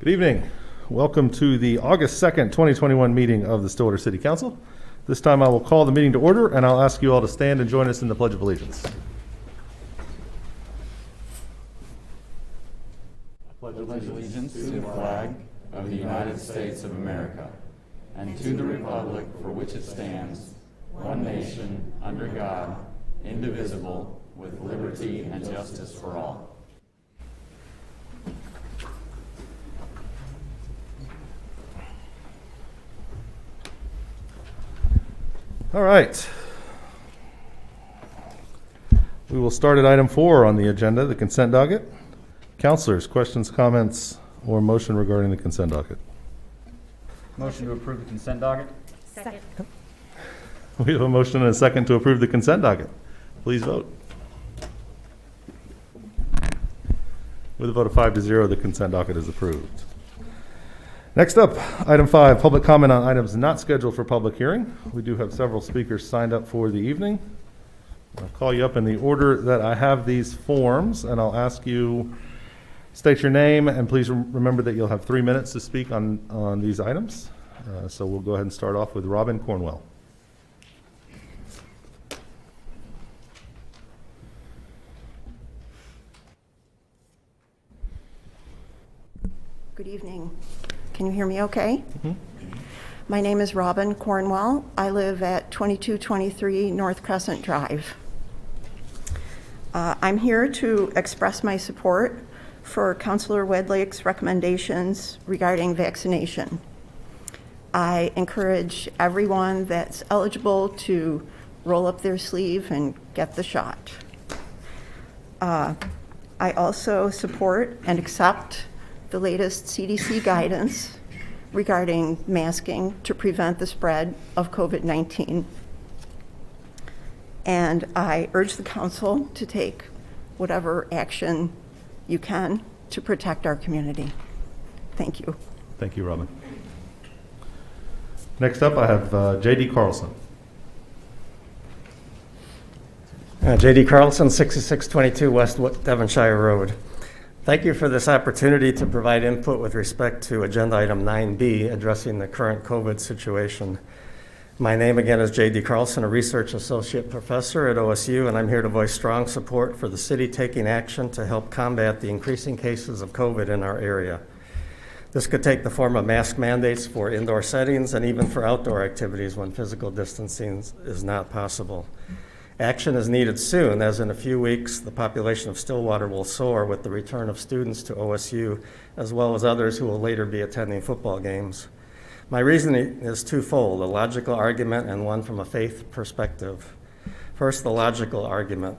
Good evening. Welcome to the August 2nd, 2021 meeting of the Stillwater City Council. This time I will call the meeting to order and I'll ask you all to stand and join us in the Pledge of Allegiance. I pledge allegiance to the flag of the United States of America and to the republic for which it stands, one nation, under God, indivisible, with liberty and justice for all. All right. We will start at item 4 on the agenda, the consent docket. Councilors, questions, comments, or motion regarding the consent docket? Motion to approve the consent docket. Second. We have a motion and a second to approve the consent docket. Please vote. With a vote of 5-0, the consent docket is approved. Next up, item 5, public comment on items not scheduled for public hearing. We do have several speakers signed up for the evening. I'll call you up in the order that I have these forms, and I'll ask you, state your name, and please remember that you'll have 3 minutes to speak on these items. So we'll go ahead and start off with Robin Cornwell. Good evening. Can you hear me okay? Mm-hmm. My name is Robin Cornwell. I live at 2223 North Crescent Drive. I'm here to express my support for Councilor Wedlake's recommendations regarding vaccination. I encourage everyone that's eligible to roll up their sleeve and get the shot. I also support and accept the latest CDC guidance regarding masking to prevent the spread of COVID-19. And I urge the council to take whatever action you can to protect our community. Thank you. Thank you, Robin. Next up, I have J.D. Carlson. J.D. Carlson, 6622 West Devonshire Road. Thank you for this opportunity to provide input with respect to agenda item 9B, addressing the current COVID situation. My name again is J.D. Carlson, a research associate professor at OSU, and I'm here to voice strong support for the city taking action to help combat the increasing cases of COVID in our area. This could take the form of mask mandates for indoor settings and even for outdoor activities when physical distancing is not possible. Action is needed soon, as in a few weeks, the population of Stillwater will soar with the return of students to OSU, as well as others who will later be attending football games. My reasoning is twofold, a logical argument and one from a faith perspective. First, the logical argument.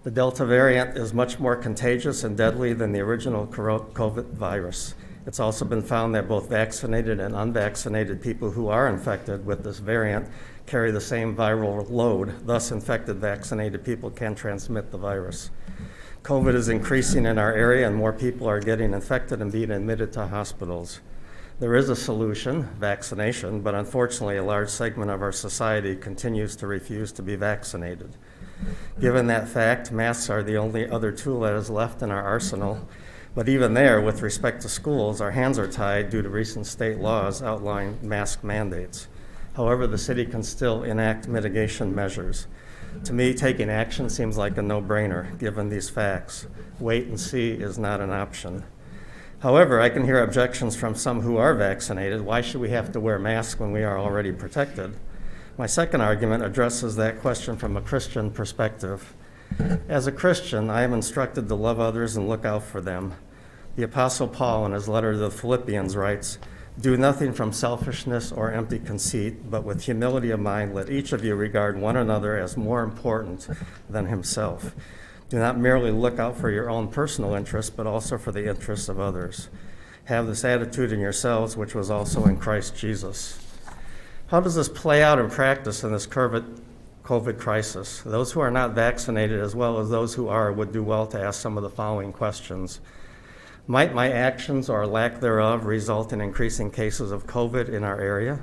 The Delta variant is much more contagious and deadly than the original COVID virus. It's also been found that both vaccinated and unvaccinated people who are infected with this variant carry the same viral load. Thus, infected vaccinated people can transmit the virus. COVID is increasing in our area and more people are getting infected and being admitted to hospitals. There is a solution, vaccination, but unfortunately a large segment of our society continues to refuse to be vaccinated. Given that fact, masks are the only other tool that is left in our arsenal. But even there, with respect to schools, our hands are tied due to recent state laws outlining mask mandates. However, the city can still enact mitigation measures. To me, taking action seems like a no-brainer, given these facts. Wait and see is not an option. However, I can hear objections from some who are vaccinated. Why should we have to wear masks when we are already protected? My second argument addresses that question from a Christian perspective. As a Christian, I am instructed to love others and look out for them. The Apostle Paul, in his letter to the Philippians, writes, "Do nothing from selfishness or empty conceit, but with humility of mind, let each of you regard one another as more important than himself. Do not merely look out for your own personal interests, but also for the interests of others. Have this attitude in yourselves, which was also in Christ Jesus." How does this play out in practice in this COVID crisis? Those who are not vaccinated, as well as those who are, would do well to ask some of the following questions. Might my actions or lack thereof result in increasing cases of COVID in our area?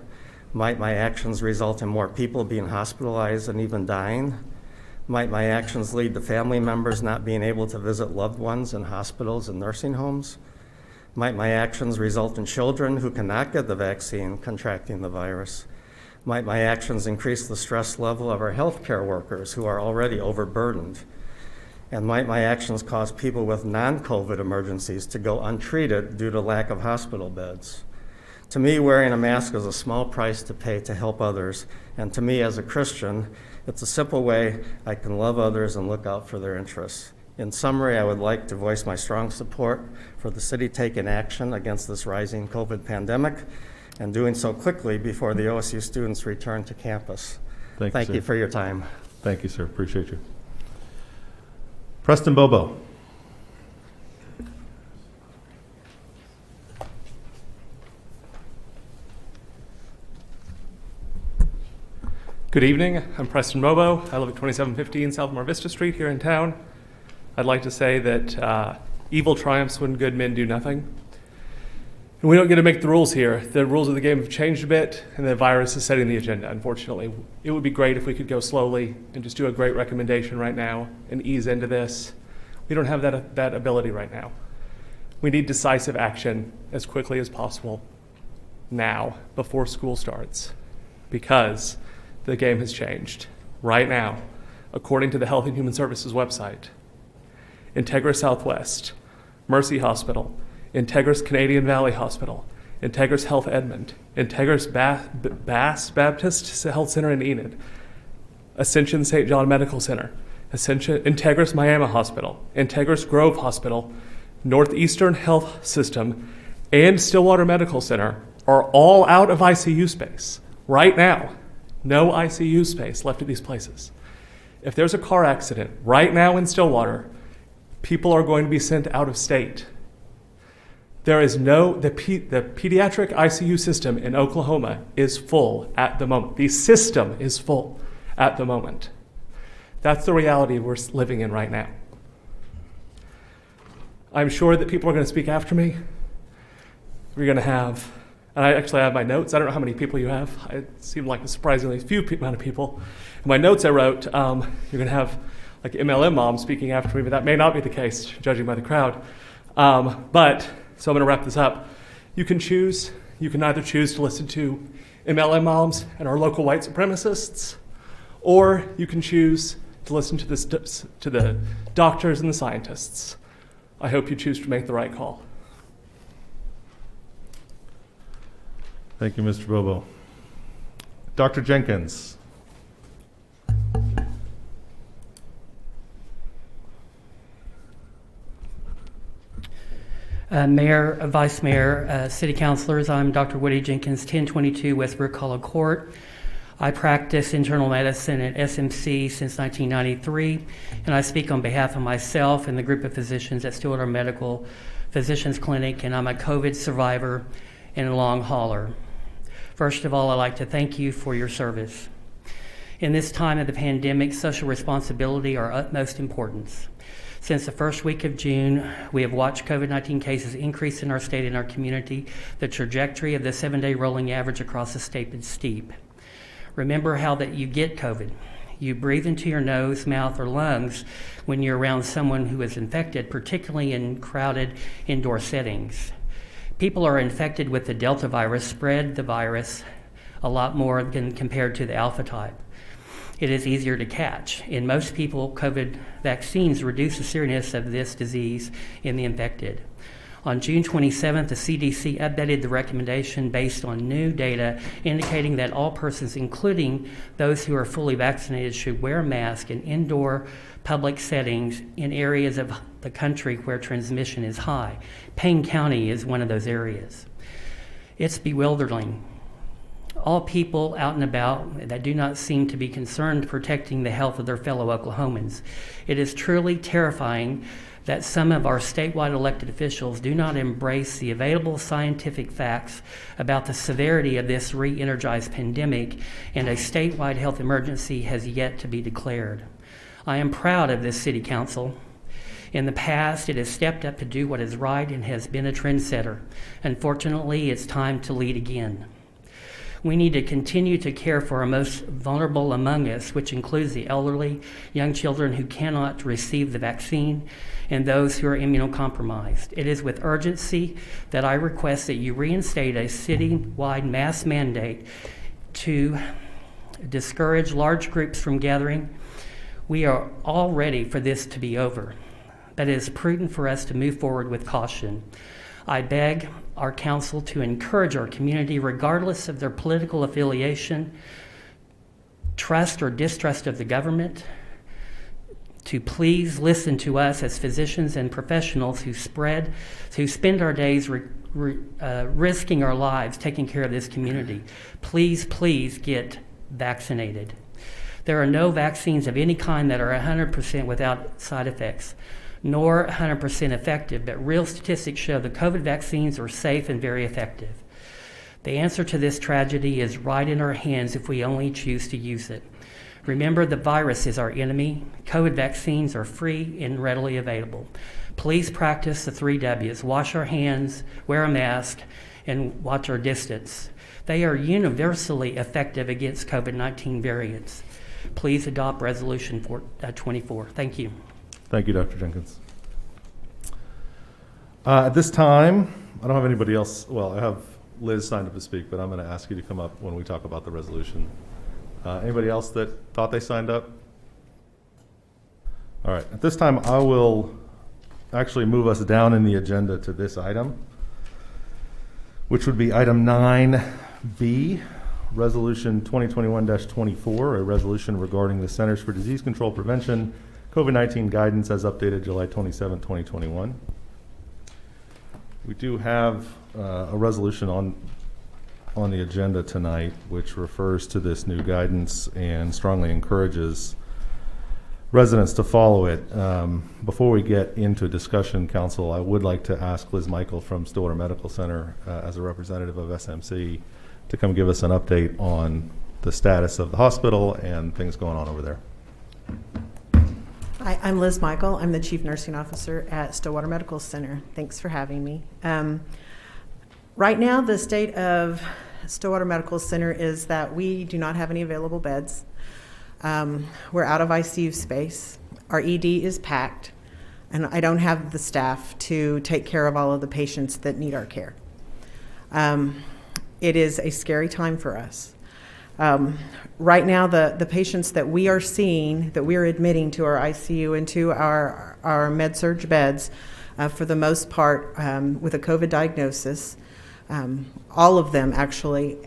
Might my actions result in more people being hospitalized and even dying? Might my actions lead to family members not being able to visit loved ones in hospitals and nursing homes? Might my actions result in children who cannot get the vaccine contracting the virus? Might my actions increase the stress level of our healthcare workers who are already overburdened? And might my actions cause people with non-COVID emergencies to go untreated due to lack of hospital beds? To me, wearing a mask is a small price to pay to help others, and to me as a Christian, it's a simple way I can love others and look out for their interests. In summary, I would like to voice my strong support for the city taking action against this rising COVID pandemic and doing so quickly before the OSU students return to campus. Thank you for your time. Thank you, sir. Appreciate you. Preston Bobo. Good evening. I'm Preston Bobo. I live at 2715 South Mar Vista Street here in town. I'd like to say that evil triumphs when good men do nothing. And we don't get to make the rules here. The rules of the game have changed a bit, and the virus is setting the agenda, unfortunately. It would be great if we could go slowly and just do a great recommendation right now and ease into this. We don't have that ability right now. We need decisive action as quickly as possible now, before school starts, because the game has changed. Right now, according to the Health and Human Services website, Integra Southwest, Mercy Hospital, Integra's Canadian Valley Hospital, Integra's Health Edmond, Integra's Bass Baptist Health Center in Enid, Ascension St. John Medical Center, Integra's Miami Hospital, Integra's Grove Hospital, Northeastern Health System, and Stillwater Medical Center are all out of ICU space right now. No ICU space left at these places. If there's a car accident right now in Stillwater, people are going to be sent out of state. There is the pediatric ICU system in Oklahoma is full at the moment. The system is full at the moment. That's the reality we're living in right now. I'm sure that people are going to speak after me. We're going to have, and I actually have my notes. I don't know how many people you have. It seemed like a surprisingly few amount of people. In my notes I wrote, you're going to have like MLM moms speaking after me, but that may not be the case, judging by the crowd. So I'm going to wrap this up. You can either choose to listen to MLM moms and our local white supremacists, or you can choose to listen to the doctors and the scientists. I hope you choose to make the right call. Thank you, Mr. Bobo. Dr. Jenkins. Mayor, Vice Mayor, City Councilors, I'm Dr. Woody Jenkins, 1022 West Brook Hollow Court. I practice internal medicine at SMC since 1993, and I speak on behalf of myself and the group of physicians at Stillwater Medical Physicians Clinic, and I'm a COVID survivor and a long hauler. First of all, I'd like to thank you for your service. In this time of the pandemic, social responsibility are utmost importance. Since the first week of June, we have watched COVID-19 cases increase in our state and our community. The trajectory of the 7-day rolling average across the state is steep. Remember how that you get COVID. You breathe into your nose, mouth, or lungs when you're around someone who is infected, particularly in crowded indoor settings. People are infected with the Delta virus, spread the virus a lot more than compared to the Alpha type. It is easier to catch. In most people, COVID vaccines reduce the seriousness of this disease in the infected. On June 27th, the CDC updated the recommendation based on new data indicating that all persons, including those who are fully vaccinated, should wear a mask in indoor public settings in areas of the country where transmission is high. Payne County is one of those areas. It's bewildering. All people out and about that do not seem to be concerned protecting the health of their fellow Oklahomans. It is truly terrifying that some of our statewide elected officials do not embrace the available scientific facts about the severity of this re-energized pandemic, and a statewide health emergency has yet to be declared. I am proud of this city council. In the past, it has stepped up to do what is right and has been a trendsetter. Unfortunately, it's time to lead again. We need to continue to care for our most vulnerable among us, which includes the elderly, young children who cannot receive the vaccine, and those who are immunocompromised. It is with urgency that I request that you reinstate a citywide mask mandate to discourage large groups from gathering. We are all ready for this to be over, but it is prudent for us to move forward with caution. I beg our council to encourage our community, regardless of their political affiliation, trust or distrust of the government, to please listen to us as physicians and professionals who spend our days risking our lives taking care of this community. Please, please get vaccinated. There are no vaccines of any kind that are 100% without side effects, nor 100% effective, but real statistics show the COVID vaccines are safe and very effective. The answer to this tragedy is right in our hands if we only choose to use it. Remember, the virus is our enemy. COVID vaccines are free and readily available. Please practice the 3 W's. Wash our hands, wear a mask, and watch our distance. They are universally effective against COVID-19 variants. Please adopt Resolution 24. Thank you. Thank you, Dr. Jenkins. At this time, I don't have anybody else. Well, I have Liz signed up to speak, but I'm going to ask you to come up when we talk about the resolution. Anybody else that thought they signed up? All right. At this time, I will actually move us down in the agenda to this item, which would be item 9B, Resolution 2021-24, a resolution regarding the Centers for Disease Control Prevention COVID-19 guidance as updated July 27, 2021. We do have a resolution on the agenda tonight which refers to this new guidance and strongly encourages residents to follow it. Before we get into discussion, Council, I would like to ask Liz Michael from Stillwater Medical Center as a representative of SMC to come give us an update on the status of the hospital and things going on over there. Hi, I'm Liz Michael. I'm the Chief Nursing Officer at Stillwater Medical Center. Thanks for having me. Right now, the state of Stillwater Medical Center is that we do not have any available beds. We're out of ICU space. Our ED is packed, and I don't have the staff to take care of all of the patients that need our care. It is a scary time for us. Right now, the patients that we are seeing, that we are admitting to our ICU and to our med-surg beds, for the most part, with a COVID diagnosis, all of them actually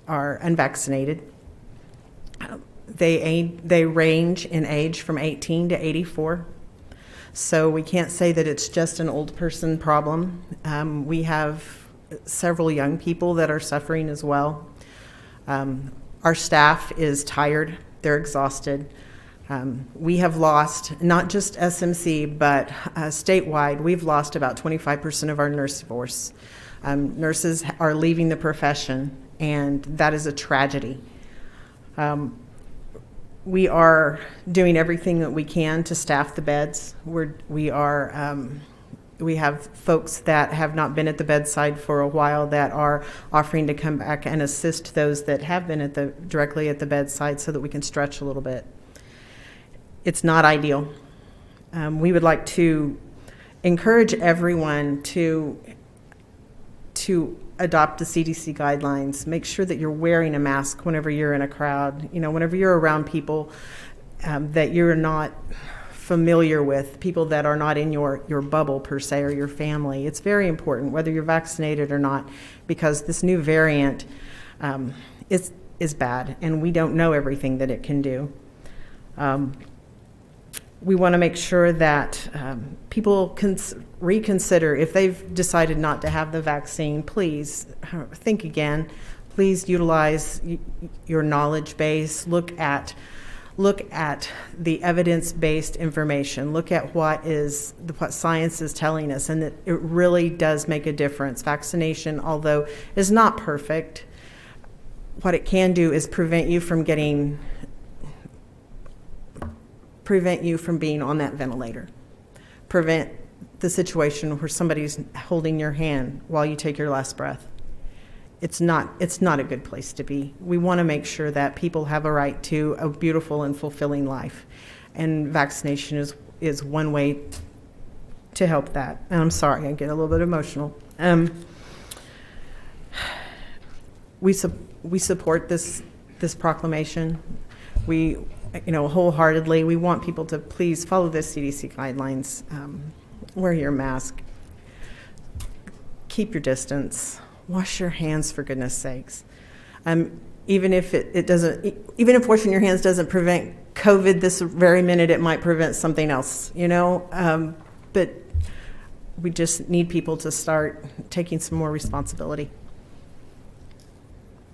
are unvaccinated. They range in age from 18 to 84. So we can't say that it's just an old person problem. We have several young people that are suffering as well. Our staff is tired. They're exhausted. We have lost, not just SMC, but statewide, we've lost about 25% of our nurse force. Nurses are leaving the profession, and that is a tragedy. We are doing everything that we can to staff the beds. We have folks that have not been at the bedside for a while that are offering to come back and assist those that have been directly at the bedside so that we can stretch a little bit. It's not ideal. We would like to encourage everyone to adopt the CDC guidelines. Make sure that you're wearing a mask whenever you're in a crowd. Whenever you're around people that you're not familiar with, people that are not in your bubble per se, or your family. It's very important whether you're vaccinated or not, because this new variant is bad, and we don't know everything that it can do. We want to make sure that people can reconsider if they've decided not to have the vaccine. Please think again. Please utilize your knowledge base. Look at the evidence-based information. Look at what science is telling us, and that it really does make a difference. Vaccination, although is not perfect, what it can do is prevent you from being on that ventilator. Prevent the situation where somebody's holding your hand while you take your last breath. It's not a good place to be. We want to make sure that people have a right to a beautiful and fulfilling life, and vaccination is one way to help that. And I'm sorry, I get a little bit emotional. We support this proclamation. We, wholeheartedly, we want people to please follow the CDC guidelines. Wear your mask. Keep your distance. Wash your hands, for goodness sakes. Even if even if washing your hands doesn't prevent COVID this very minute, it might prevent something else, but we just need people to start taking some more responsibility.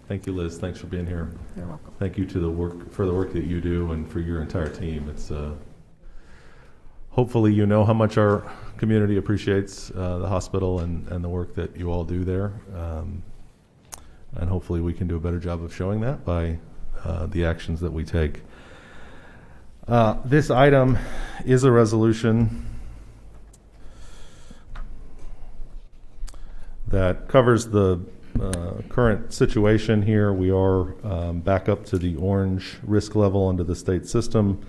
Thank you, Liz. Thanks for being here. You're welcome. Thank you to the work that you do and for your entire team. It's hopefully you know how much our community appreciates the hospital and the work that you all do there. And hopefully we can do a better job of showing that by the actions that we take. This item is a resolution that covers the current situation here. We are back up to the orange risk level under the state system.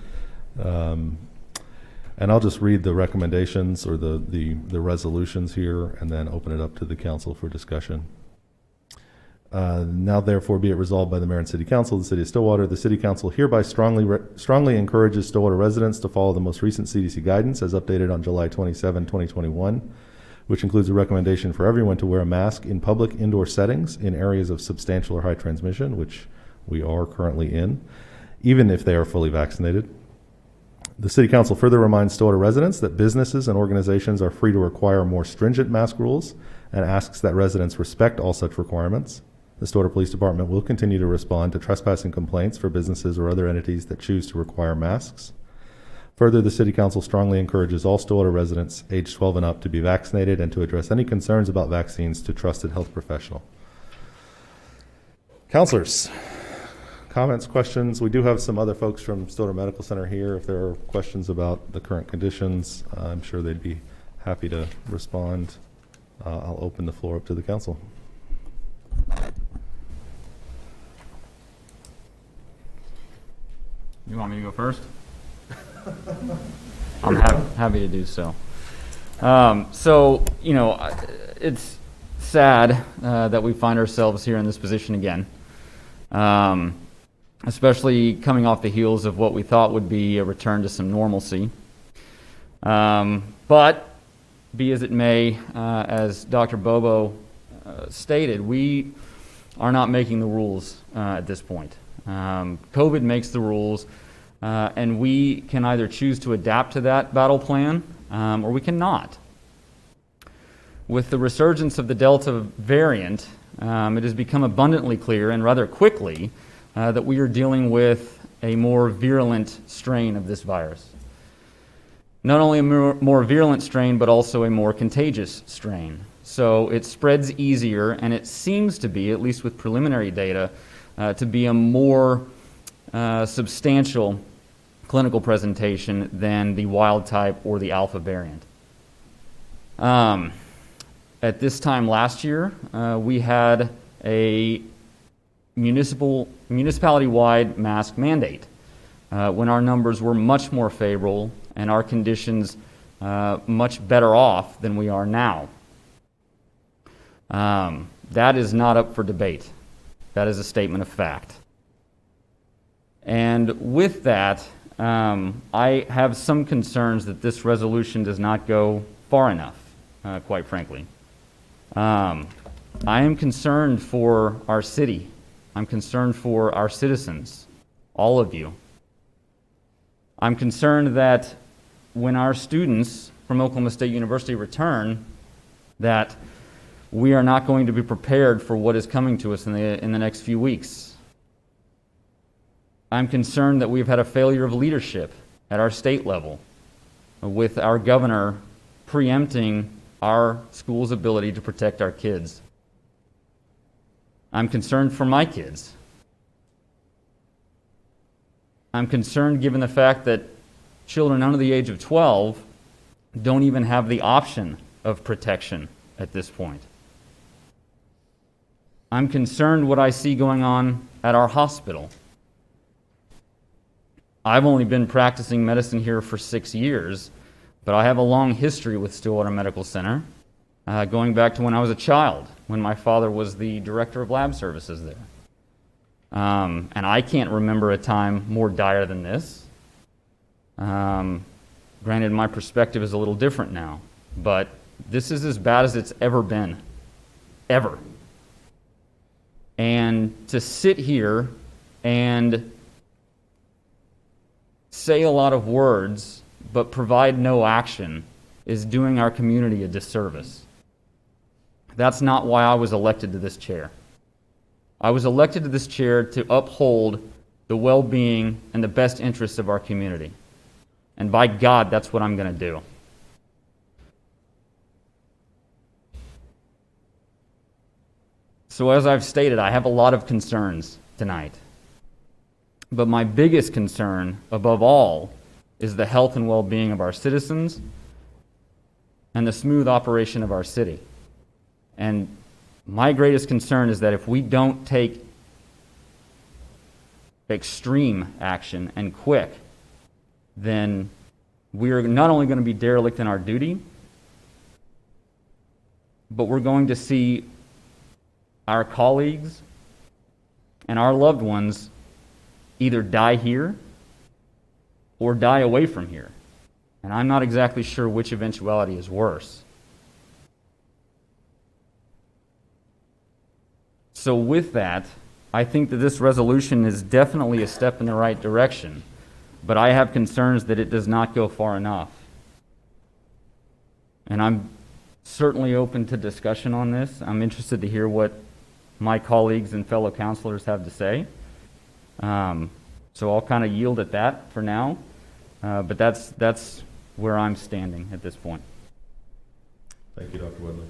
And I'll just read the recommendations or the resolutions here and then open it up to the council for discussion. Now therefore be it resolved by the Mayor and City Council of the City of Stillwater, the City Council hereby strongly encourages Stillwater residents to follow the most recent CDC guidance as updated on July 27, 2021, which includes a recommendation for everyone to wear a mask in public indoor settings in areas of substantial or high transmission, which we are currently in, even if they are fully vaccinated. The City Council further reminds Stillwater residents that businesses and organizations are free to require more stringent mask rules and asks that residents respect all such requirements. The Stillwater Police Department will continue to respond to trespassing complaints for businesses or other entities that choose to require masks. Further, the City Council strongly encourages all Stillwater residents age 12 and up to be vaccinated and to address any concerns about vaccines to trusted health professional. Counselors, comments, questions? We do have some other folks from Stillwater Medical Center here. If there are questions about the current conditions, I'm sure they'd be happy to respond. I'll open the floor up to the council. You want me to go first? I'm happy to do so. It's sad that we find ourselves here in this position again, especially coming off the heels of what we thought would be a return to some normalcy. But be as it may, as Dr. Bobo stated, we are not making the rules at this point. COVID makes the rules, and we can either choose to adapt to that battle plan or we cannot. With the resurgence of the Delta variant, it has become abundantly clear and rather quickly that we are dealing with a more virulent strain of this virus. Not only a more virulent strain, but also a more contagious strain. So it spreads easier, and it seems to be, at least with preliminary data, to be a more substantial clinical presentation than the wild type or the alpha variant. At this time last year, we had a municipality-wide mask mandate when our numbers were much more favorable and our conditions much better off than we are now. That is not up for debate. That is a statement of fact. And with that, I have some concerns that this resolution does not go far enough, quite frankly. I am concerned for our city. I'm concerned for our citizens, all of you. I'm concerned that when our students from Oklahoma State University return, that we are not going to be prepared for what is coming to us in the next few weeks. I'm concerned that we've had a failure of leadership at our state level, with our governor preempting our school's ability to protect our kids. I'm concerned for my kids. I'm concerned given the fact that children under the age of 12 don't even have the option of protection at this point. I'm concerned what I see going on at our hospital. I've only been practicing medicine here for 6 years, but I have a long history with Stillwater Medical Center, going back to when I was a child, when my father was the director of lab services there. And I can't remember a time more dire than this. Granted, my perspective is a little different now, but this is as bad as it's ever been, ever. And to sit here and say a lot of words but provide no action is doing our community a disservice. That's not why I was elected to this chair. I was elected to this chair to uphold the well-being and the best interests of our community. And by God, that's what I'm going to do. So as I've stated, I have a lot of concerns tonight. But my biggest concern, above all, is the health and well-being of our citizens and the smooth operation of our city. And my greatest concern is that if we don't take extreme action and quick, then we're not only going to be derelict in our duty, but we're going to see our colleagues and our loved ones either die here or die away from here. And I'm not exactly sure which eventuality is worse. So with that, I think that this resolution is definitely a step in the right direction, but I have concerns that it does not go far enough. And I'm certainly open to discussion on this. I'm interested to hear what my colleagues and fellow counselors have to say. So I'll kind of yield at that for now, but that's where I'm standing at this point. Thank you, Dr. Wedley.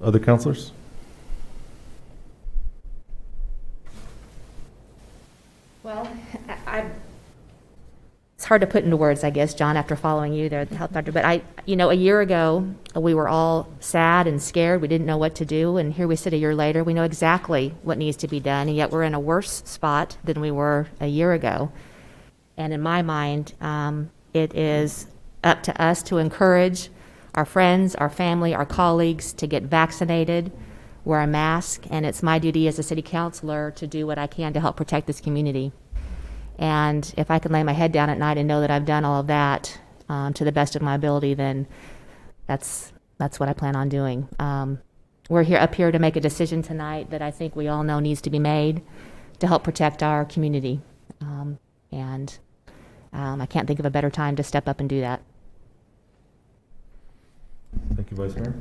Other counselors? Well, it's hard to put into words, I guess, John, after following you there, the health doctor. But a year ago, we were all sad and scared. We didn't know what to do. And here we sit a year later. We know exactly what needs to be done. And yet we're in a worse spot than we were a year ago. And in my mind, it is up to us to encourage our friends, our family, our colleagues to get vaccinated, wear a mask. And it's my duty as a city councilor to do what I can to help protect this community. And if I can lay my head down at night and know that I've done all of that to the best of my ability, then that's what I plan on doing. We're up here to make a decision tonight that I think we all know needs to be made to help protect our community. And I can't think of a better time to step up and do that. Thank you, Vice Mayor.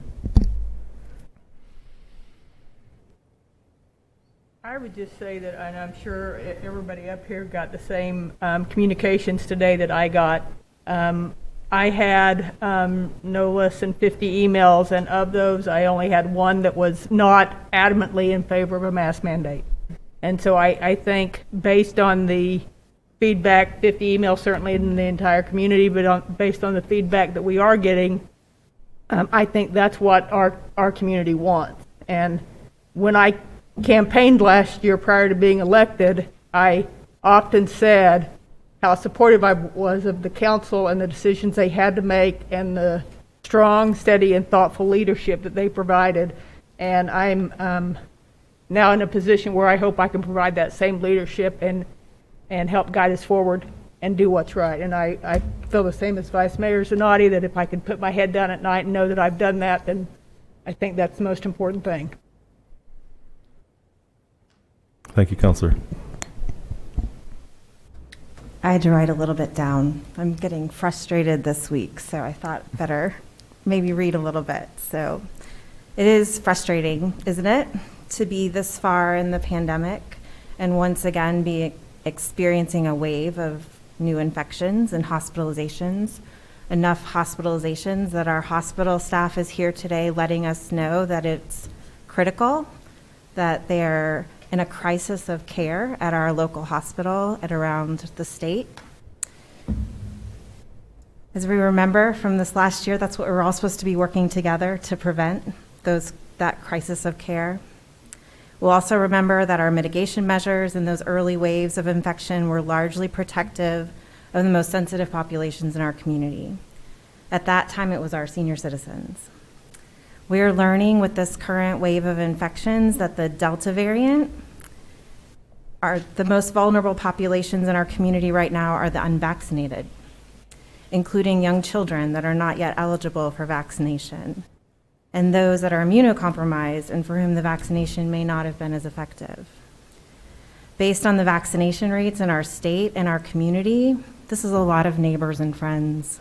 I would just say that, and I'm sure everybody up here got the same communications today that I got. I had no less than 50 emails, and of those, I only had one that was not adamantly in favor of a mask mandate. And so I think, based on the feedback, 50 emails certainly in the entire community, but based on the feedback that we are getting, I think that's what our community wants. And when I campaigned last year prior to being elected, I often said how supportive I was of the council and the decisions they had to make and the strong, steady, and thoughtful leadership that they provided. And I'm now in a position where I hope I can provide that same leadership and help guide us forward and do what's right. And I feel the same as Vice Mayor Zanotti, that if I can put my head down at night and know that I've done that, then I think that's the most important thing. Thank you, Counselor. I had to write a little bit down. I'm getting frustrated this week, so I thought better maybe read a little bit. So it is frustrating, isn't it, to be this far in the pandemic and once again be experiencing a wave of new infections and hospitalizations. Enough hospitalizations that our hospital staff is here today letting us know that it's critical, that they're in a crisis of care at our local hospital and around the state. As we remember from this last year, that's what we're all supposed to be working together to prevent that crisis of care. We'll also remember that our mitigation measures in those early waves of infection were largely protective of the most sensitive populations in our community. At that time, it was our senior citizens. We are learning with this current wave of infections that the Delta variant are the most vulnerable populations in our community right now are the unvaccinated, including young children that are not yet eligible for vaccination, and those that are immunocompromised and for whom the vaccination may not have been as effective. Based on the vaccination rates in our state and our community, this is a lot of neighbors and friends,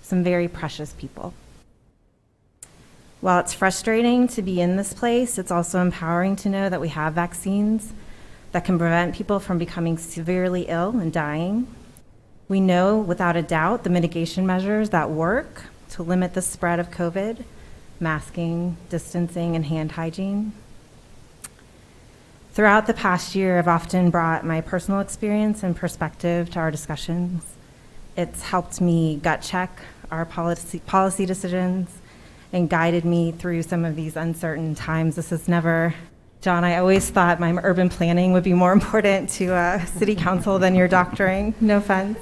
some very precious people. While it's frustrating to be in this place, it's also empowering to know that we have vaccines that can prevent people from becoming severely ill and dying. We know without a doubt the mitigation measures that work to limit the spread of COVID: masking, distancing, and hand hygiene. Throughout the past year, I've often brought my personal experience and perspective to our discussions. It's helped me gut check our policy decisions and guided me through some of these uncertain times. This is never, John, I always thought my urban planning would be more important to city council than your doctoring. No offense.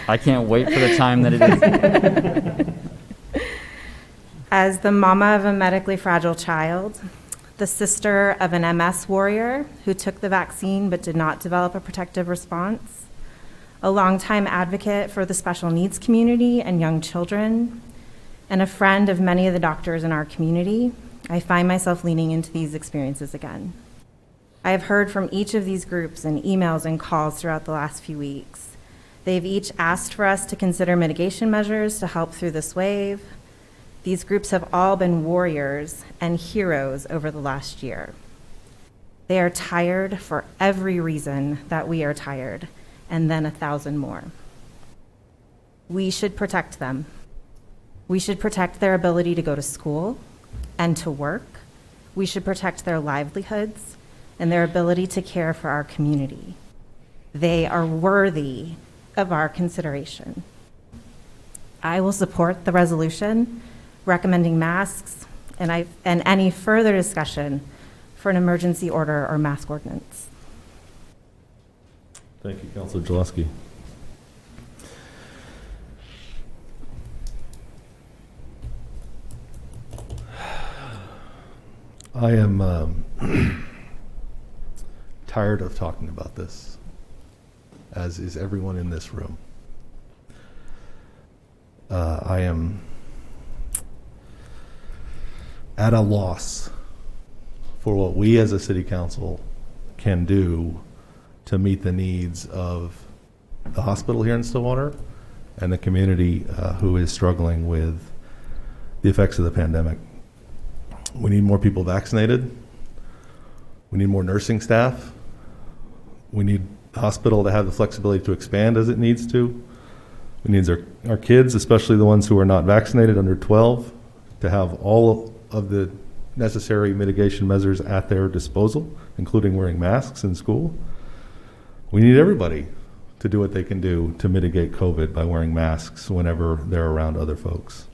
I can't wait for the time that it is. As the mama of a medically fragile child, the sister of an MS warrior who took the vaccine but did not develop a protective response, a longtime advocate for the special needs community and young children, and a friend of many of the doctors in our community, I find myself leaning into these experiences again. I have heard from each of these groups in emails and calls throughout the last few weeks. They've each asked for us to consider mitigation measures to help through this wave. These groups have all been warriors and heroes over the last year. They are tired for every reason that we are tired, and then 1,000 more. We should protect them. We should protect their ability to go to school and to work. We should protect their livelihoods and their ability to care for our community. They are worthy of our consideration. I will support the resolution recommending masks and any further discussion for an emergency order or mask ordinance. Thank you, Councilor Jaleski. I am tired of talking about this, as is everyone in this room. I am at a loss for what we as a city council can do to meet the needs of the hospital here in Stillwater and the community who is struggling with the effects of the pandemic. We need more people vaccinated. We need more nursing staff. We need the hospital to have the flexibility to expand as it needs to. We need our kids, especially the ones who are not vaccinated under 12, to have all of the necessary mitigation measures at their disposal, including wearing masks in school. We need everybody to do what they can do to mitigate COVID by wearing masks whenever they're around other folks.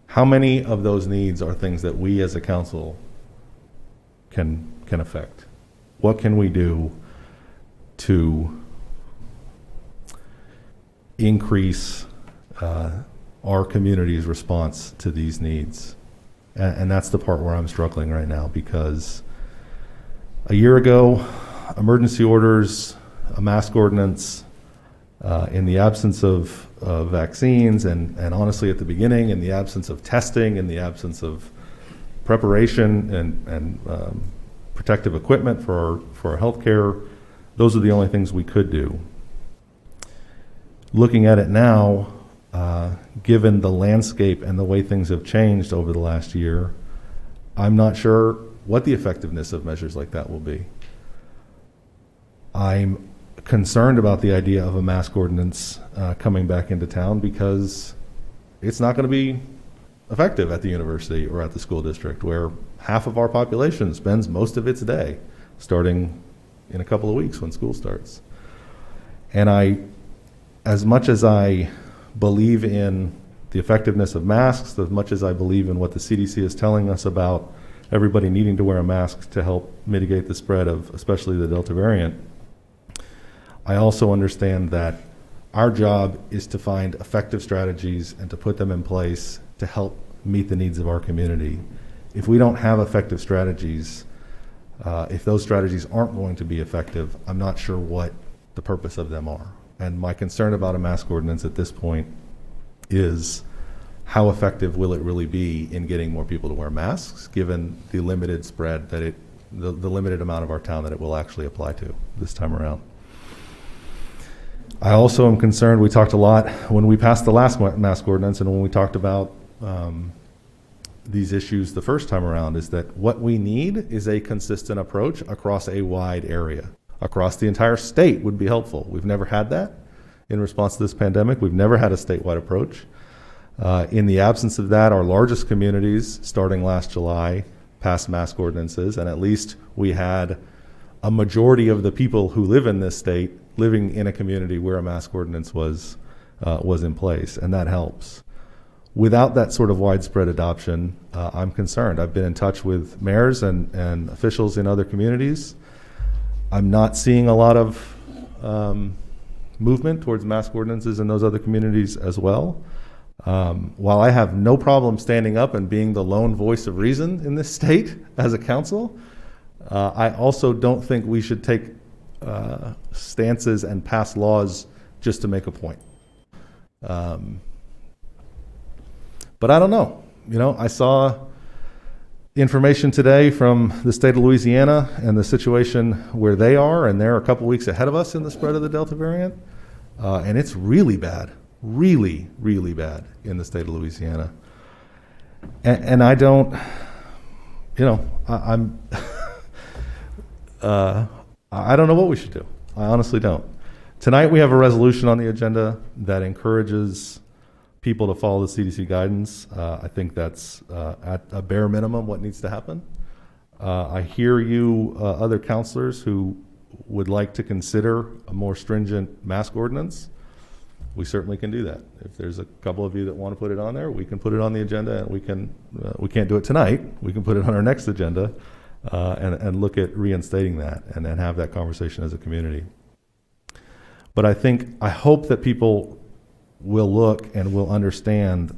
How many of those needs are things that we as a council can affect? What can we do to increase our community's response to these needs? And that's the part where I'm struggling right now, because a year ago, emergency orders, a mask ordinance, in the absence of vaccines, and honestly at the beginning, in the absence of testing, in the absence of preparation and protective equipment for our healthcare, those are the only things we could do. Looking at it now, given the landscape and the way things have changed over the last year, I'm not sure what the effectiveness of measures like that will be. I'm concerned about the idea of a mask ordinance coming back into town, because it's not going to be effective at the university or at the school district, where half of our population spends most of its day, starting in a couple of weeks when school starts. And as much as I believe in the effectiveness of masks, as much as I believe in what the CDC is telling us about everybody needing to wear a mask to help mitigate the spread of especially the Delta variant, I also understand that our job is to find effective strategies and to put them in place to help meet the needs of our community. If we don't have effective strategies, if those strategies aren't going to be effective, I'm not sure what the purpose of them are. And my concern about a mask ordinance at this point is how effective will it really be in getting more people to wear masks, given the limited spread that the limited amount of our town that it will actually apply to this time around. I also am concerned, we talked a lot when we passed the last mask ordinance and when we talked about these issues the first time around, is that what we need is a consistent approach across a wide area. Across the entire state would be helpful. We've never had that in response to this pandemic. We've never had a statewide approach. In the absence of that, our largest communities, starting last July, passed mask ordinances, and at least we had a majority of the people who live in this state living in a community where a mask ordinance was in place, and that helps. Without that sort of widespread adoption, I'm concerned. I've been in touch with mayors and officials in other communities. I'm not seeing a lot of movement towards mask ordinances in those other communities as well. While I have no problem standing up and being the lone voice of reason in this state as a council, I also don't think we should take stances and pass laws just to make a point. But I don't know. You know, I saw information today from the state of Louisiana and the situation where they are, and they're a couple weeks ahead of us in the spread of the Delta variant. And it's really bad, really, really bad in the state of Louisiana. And I don't, you know, I don't know what we should do. I honestly don't. Tonight we have a resolution on the agenda that encourages people to follow the CDC guidance. I think that's at a bare minimum what needs to happen. I hear you, other counselors who would like to consider a more stringent mask ordinance. We certainly can do that. If there's a couple of you that want to put it on there, we can put it on the agenda, and we can't do it tonight. We can put it on our next agenda and look at reinstating that and then have that conversation as a community. But I hope that people will look and will understand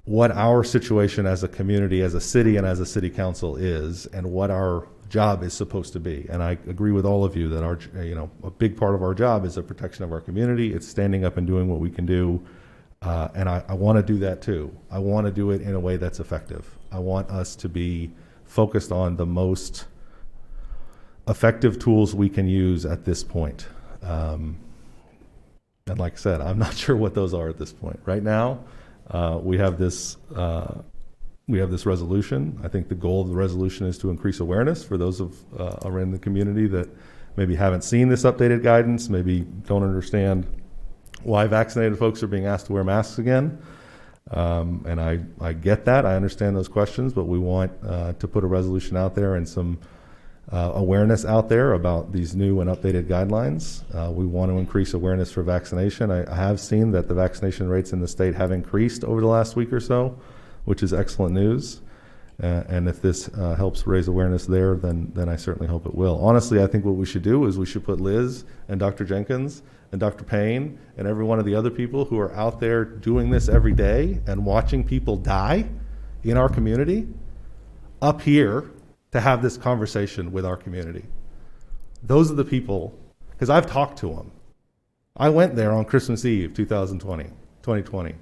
what our situation as a community, as a city, and as a city council is, and what our job is supposed to be. And I agree with all of you that a big part of our job is the protection of our community. It's standing up and doing what we can do. And I want to do that too. I want to do it in a way that's effective. I want us to be focused on the most effective tools we can use at this point. And like I said, I'm not sure what those are at this point. Right now, we have this resolution. I think the goal of the resolution is to increase awareness for those around the community that maybe haven't seen this updated guidance, maybe don't understand why vaccinated folks are being asked to wear masks again. And I get that. I understand those questions, but we want to put a resolution out there and some awareness out there about these new and updated guidelines. We want to increase awareness for vaccination. I have seen that the vaccination rates in the state have increased over the last week or so, which is excellent news. And if this helps raise awareness there, then I certainly hope it will. Honestly, I think what we should do is we should put Liz and Dr. Jenkins and Dr. Payne and every one of the other people who are out there doing this every day and watching people die in our community up here to have this conversation with our community. Those are the people, because I've talked to them. I went there on Christmas Eve, 2020,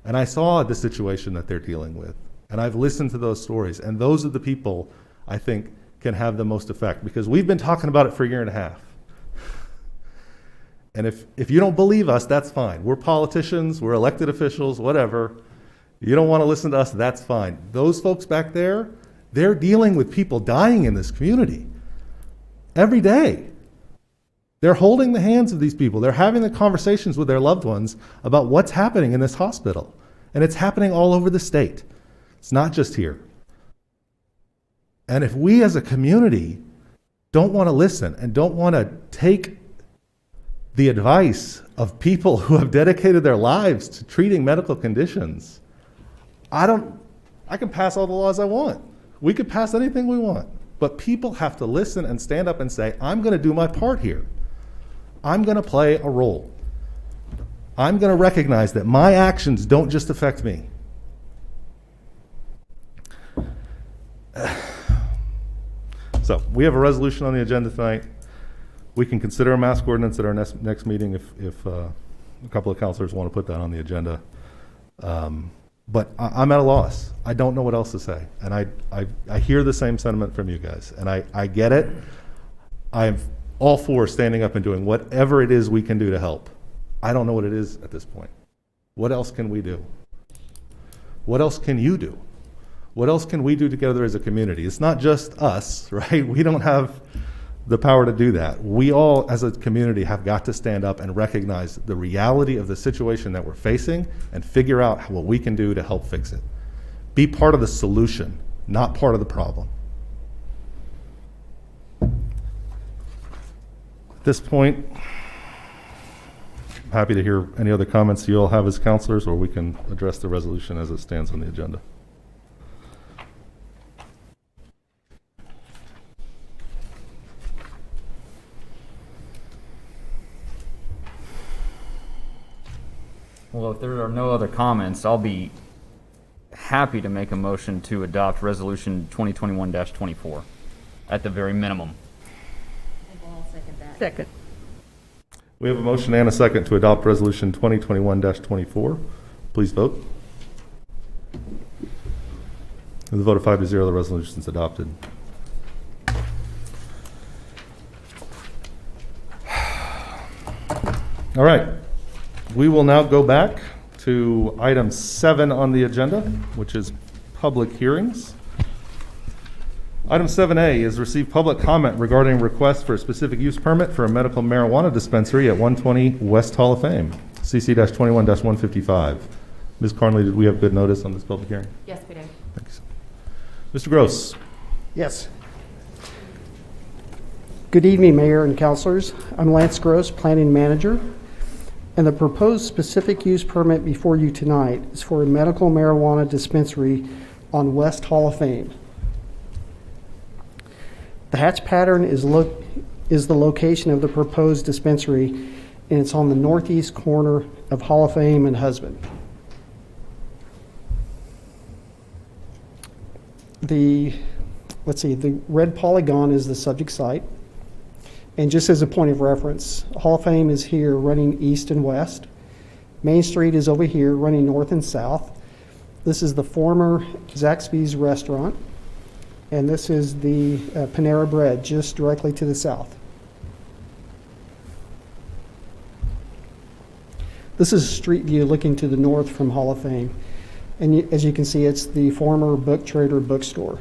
and I saw the situation that they're dealing with. And I've listened to those stories, and those are the people I think can have the most effect, because we've been talking about it for a year and a half. And if you don't believe us, that's fine. We're politicians, we're elected officials, whatever. You don't want to listen to us, that's fine. Those folks back there, they're dealing with people dying in this community every day. They're holding the hands of these people. They're having the conversations with their loved ones about what's happening in this hospital. And it's happening all over the state. It's not just here. And if we as a community don't want to listen and don't want to take the advice of people who have dedicated their lives to treating medical conditions, I don't I can pass all the laws I want. We could pass anything we want. But people have to listen and stand up and say, I'm going to do my part here. I'm going to play a role. I'm going to recognize that my actions don't just affect me. So we have a resolution on the agenda tonight. We can consider a mask ordinance at our next meeting if a couple of councilors want to put that on the agenda. But I'm at a loss. I don't know what else to say. And I hear the same sentiment from you guys. And I get it. I'm all for standing up and doing whatever it is we can do to help. I don't know what it is at this point. What else can we do? What else can you do? What else can we do together as a community? It's not just us, right? We don't have the power to do that. We all, as a community, have got to stand up and recognize the reality of the situation that we're facing and figure out what we can do to help fix it. Be part of the solution, not part of the problem. At this point, I'm happy to hear any other comments you all have as counselors, or we can address the resolution as it stands on the agenda. Well, if there are no other comments, I'll be happy to make a motion to adopt Resolution 2021-24 at the very minimum. Second. We have a motion and a second to adopt Resolution 2021-24. Please vote. With a vote of 5-0, the resolution is adopted. All right. We will now go back to item 7 on the agenda, which is public hearings. Item 7A is receive public comment regarding request for a specific use permit for a medical marijuana dispensary at 120 West Hall of Fame, CC-21-155. Ms. Carnley, did we have good notice on this public hearing? Yes, we do. Thanks. Mr. Gross. Yes. Good evening, Mayor and Councilors. I'm Lance Gross, Planning Manager, and the proposed specific use permit before you tonight is for a medical marijuana dispensary on West Hall of Fame. The hatch pattern is the location of the proposed dispensary, and it's on the northeast corner of Hall of Fame and Husband. The red polygon is the subject site. And just as a point of reference, Hall of Fame is here running east and west. Main Street is over here running north and south. This is the former Zaxby's restaurant. And this is the Panera Bread just directly to the south. This is a street view looking to the north from Hall of Fame. And as you can see, it's the former Book Trader bookstore.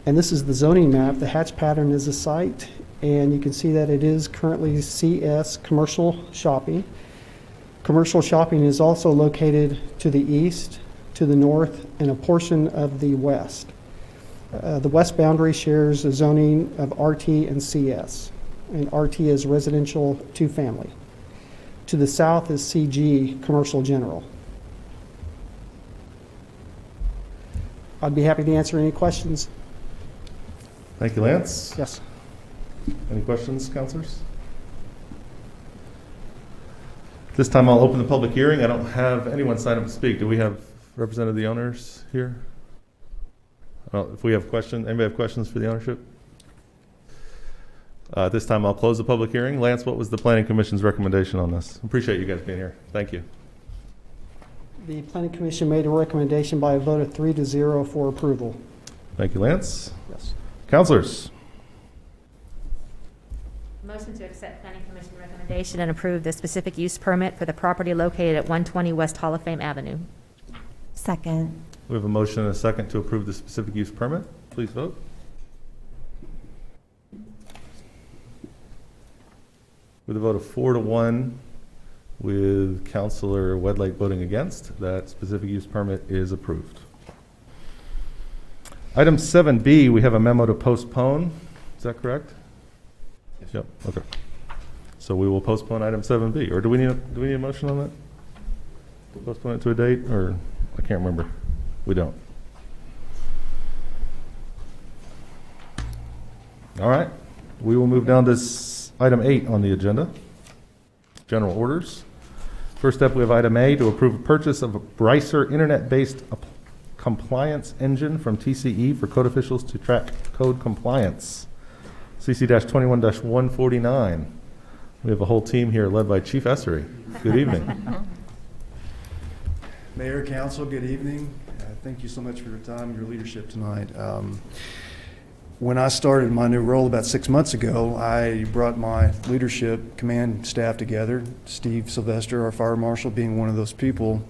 And this is the zoning map. The hatch pattern is the site, and you can see that it is currently CS, commercial shopping. Commercial shopping is also located to the east, to the north, and a portion of the west. The west boundary shares a zoning of RT and CS, and RT is residential two-family. To the south is CG, commercial general. I'd be happy to answer any questions. Thank you, Lance. Yes. Any questions, councilors? This time I'll open the public hearing. I don't have anyone sign up to speak. Do we have representative of the owners here? If we have questions, anybody have questions for the ownership? At this time I'll close the public hearing. Lance, what was the Planning Commission's recommendation on this? Appreciate you guys being here. Thank you. The Planning Commission made a recommendation by a vote of 3-0 for approval. Thank you, Lance. Yes. Councilors. Motion to accept Planning Commission recommendation and approve the specific use permit for the property located at 120 West Hall of Fame Avenue. Second. We have a motion and a second to approve the specific use permit. Please vote. With a vote of 4-1, with Councilor Wedlake voting against, that specific use permit is approved. Item 7B, we have a memo to postpone. Is that correct? Yes. Yep. Okay. So we will postpone item 7B. Or do we need a motion on that? Postpone it to a date, or I can't remember. We don't. All right. We will move down to item 8 on the agenda. General orders. First up, we have item A, to approve a purchase of a Bricer internet-based compliance engine from TCE for code officials to track code compliance. CC-21-149. We have a whole team here led by Chief Essery. Good evening. Mayor, Council, good evening. Thank you so much for your time and your leadership tonight. When I started my new role about 6 months ago, I brought my leadership command staff together, Steve Sylvester, our fire marshal, being one of those people,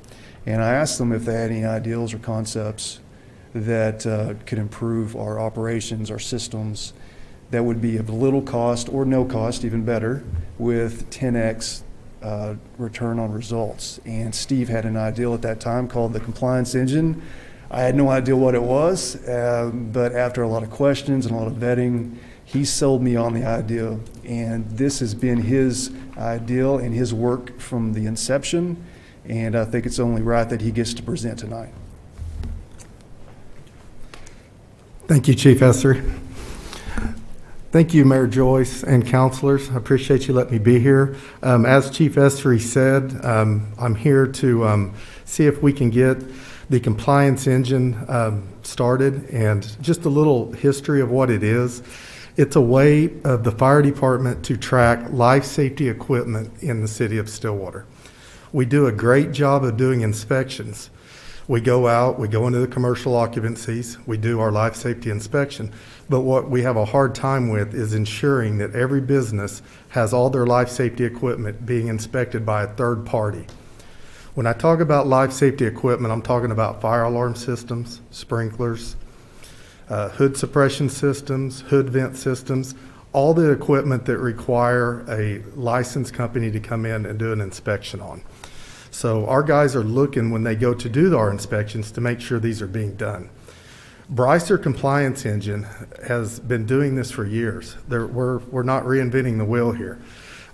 and I asked them if they had any ideals or concepts that could improve our operations, our systems, that would be of little cost or no cost, even better, with 10x return on results. And Steve had an ideal at that time called the compliance engine. I had no idea what it was, but after a lot of questions and a lot of vetting, he sold me on the idea. And this has been his ideal and his work from the inception, and I think it's only right that he gets to present tonight. Thank you, Chief Essery. Thank you, Mayor Joyce and councilors. I appreciate you letting me be here. As Chief Essery said, I'm here to see if we can get the compliance engine started, and just a little history of what it is. It's a way of the fire department to track life safety equipment in the city of Stillwater. We do a great job of doing inspections. We go out, we go into the commercial occupancies, we do our life safety inspection, but what we have a hard time with is ensuring that every business has all their life safety equipment being inspected by a third party. When I talk about life safety equipment, I'm talking about fire alarm systems, sprinklers, hood suppression systems, hood vent systems, all the equipment that require a licensed company to come in and do an inspection on. So our guys are looking when they go to do our inspections to make sure these are being done. Bricer Compliance Engine has been doing this for years. We're not reinventing the wheel here.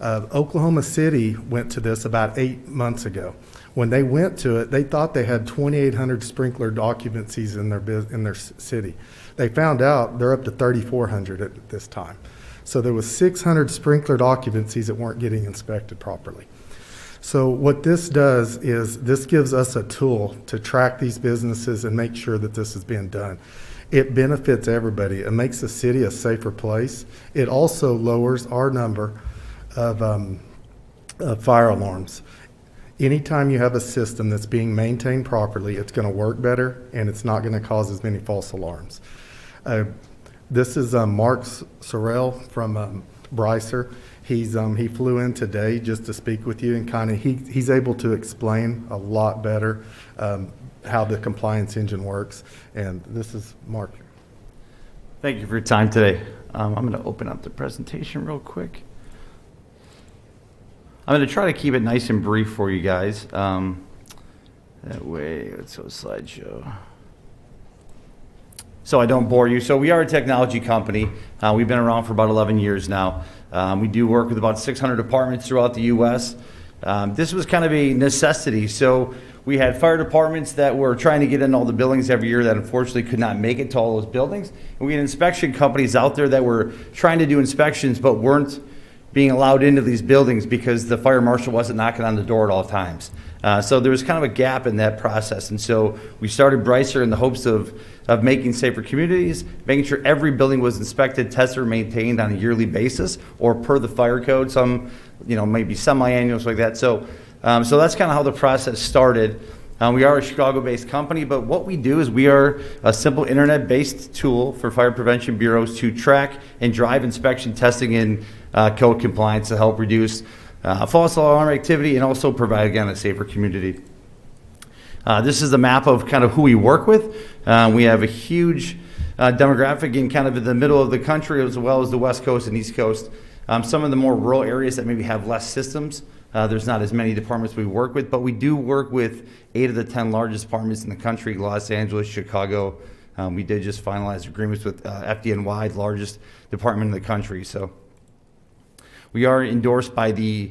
Oklahoma City went to this about 8 months ago. When they went to it, they thought they had 2,800 sprinklered occupancies in their city. They found out they're up to 3,400 at this time. So there was 600 sprinklered occupancies that weren't getting inspected properly. So what this does is this gives us a tool to track these businesses and make sure that this is being done. It benefits everybody. It makes the city a safer place. It also lowers our number of fire alarms. Anytime you have a system that's being maintained properly, it's going to work better and it's not going to cause as many false alarms. This is Mark Sorrell from Bricer. He flew in today just to speak with you, and he's able to explain a lot better how the compliance engine works. And this is Mark. Thank you for your time today. I'm going to open up the presentation real quick. I'm going to try to keep it nice and brief for you guys. That way, let's go slideshow. So I don't bore you. So we are a technology company. We've been around for about 11 years now. We do work with about 600 departments throughout the U.S. This was kind of a necessity. So we had fire departments that were trying to get in all the buildings every year that unfortunately could not make it to all those buildings. And we had inspection companies out there that were trying to do inspections but weren't being allowed into these buildings because the fire marshal wasn't knocking on the door at all times. So there was kind of a gap in that process. And so we started Bricer in the hopes of making safer communities, making sure every building was inspected, tested, or maintained on a yearly basis or per the fire code, some, maybe semi-annuals like that. So that's kind of how the process started. We are a Chicago-based company, but what we do is we are a simple internet-based tool for fire prevention bureaus to track and drive inspection testing and code compliance to help reduce false alarm activity and also provide, again, a safer community. This is a map of kind of who we work with. We have a huge demographic in kind of in the middle of the country as well as the West Coast and East Coast. Some of the more rural areas that maybe have less systems, there's not as many departments we work with, but we do work with 8 of the 10 largest departments in the country, Los Angeles, Chicago. We did just finalize agreements with FDNY, the largest department in the country. So we are endorsed by the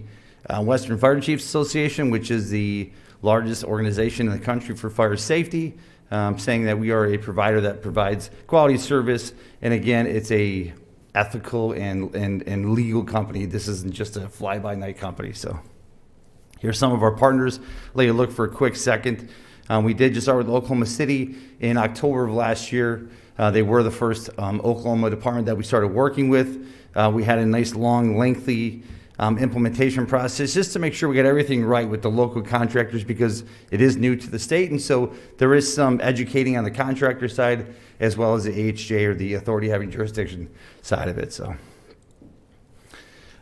Western Fire Chiefs Association, which is the largest organization in the country for fire safety, saying that we are a provider that provides quality service. And again, it's a ethical and legal company. This isn't just a fly-by-night company. So here's some of our partners. Let you look for a quick second. We did just start with Oklahoma City in October of last year. They were the first Oklahoma department that we started working with. We had a nice, long, lengthy implementation process just to make sure we got everything right with the local contractors, because it is new to the state. And so there is some educating on the contractor side as well as the AHJ, or the authority having jurisdiction side of it. So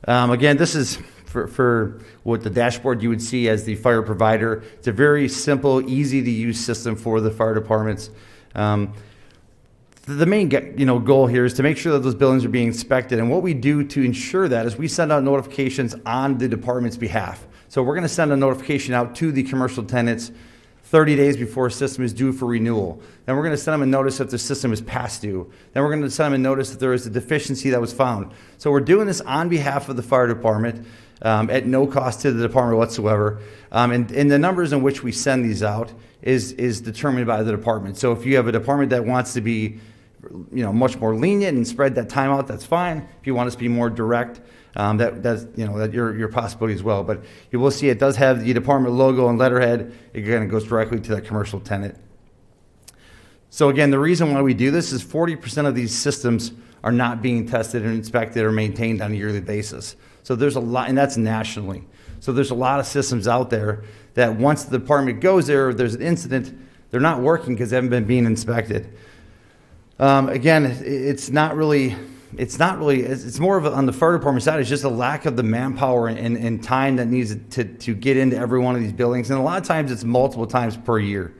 again, this is for what the dashboard you would see as the fire provider. It's a very simple, easy to use system for the fire departments. The main goal here is to make sure that those buildings are being inspected. And what we do to ensure that is we send out notifications on the department's behalf. So we're going to send a notification out to the commercial tenants 30 days before a system is due for renewal. Then we're going to send them a notice if the system is past due. Then we're going to send them a notice if there is a deficiency that was found. So we're doing this on behalf of the fire department at no cost to the department whatsoever. And the numbers in which we send these out is determined by the department. So if you have a department that wants to be much more lenient and spread that time out, that's fine. If you want us to be more direct, that's your possibility as well. But you will see it does have the department logo and letterhead. It kind of goes directly to that commercial tenant. So again, the reason why we do this is 40% of these systems are not being tested and inspected or maintained on a yearly basis. So there's a lot, and that's nationally. So there's a lot of systems out there that once the department goes there, or there's an incident, they're not working because they haven't been being inspected. Again, it's more of on the fire department side. It's just a lack of the manpower and time that needs to get into every one of these buildings. And a lot of times it's multiple times per year.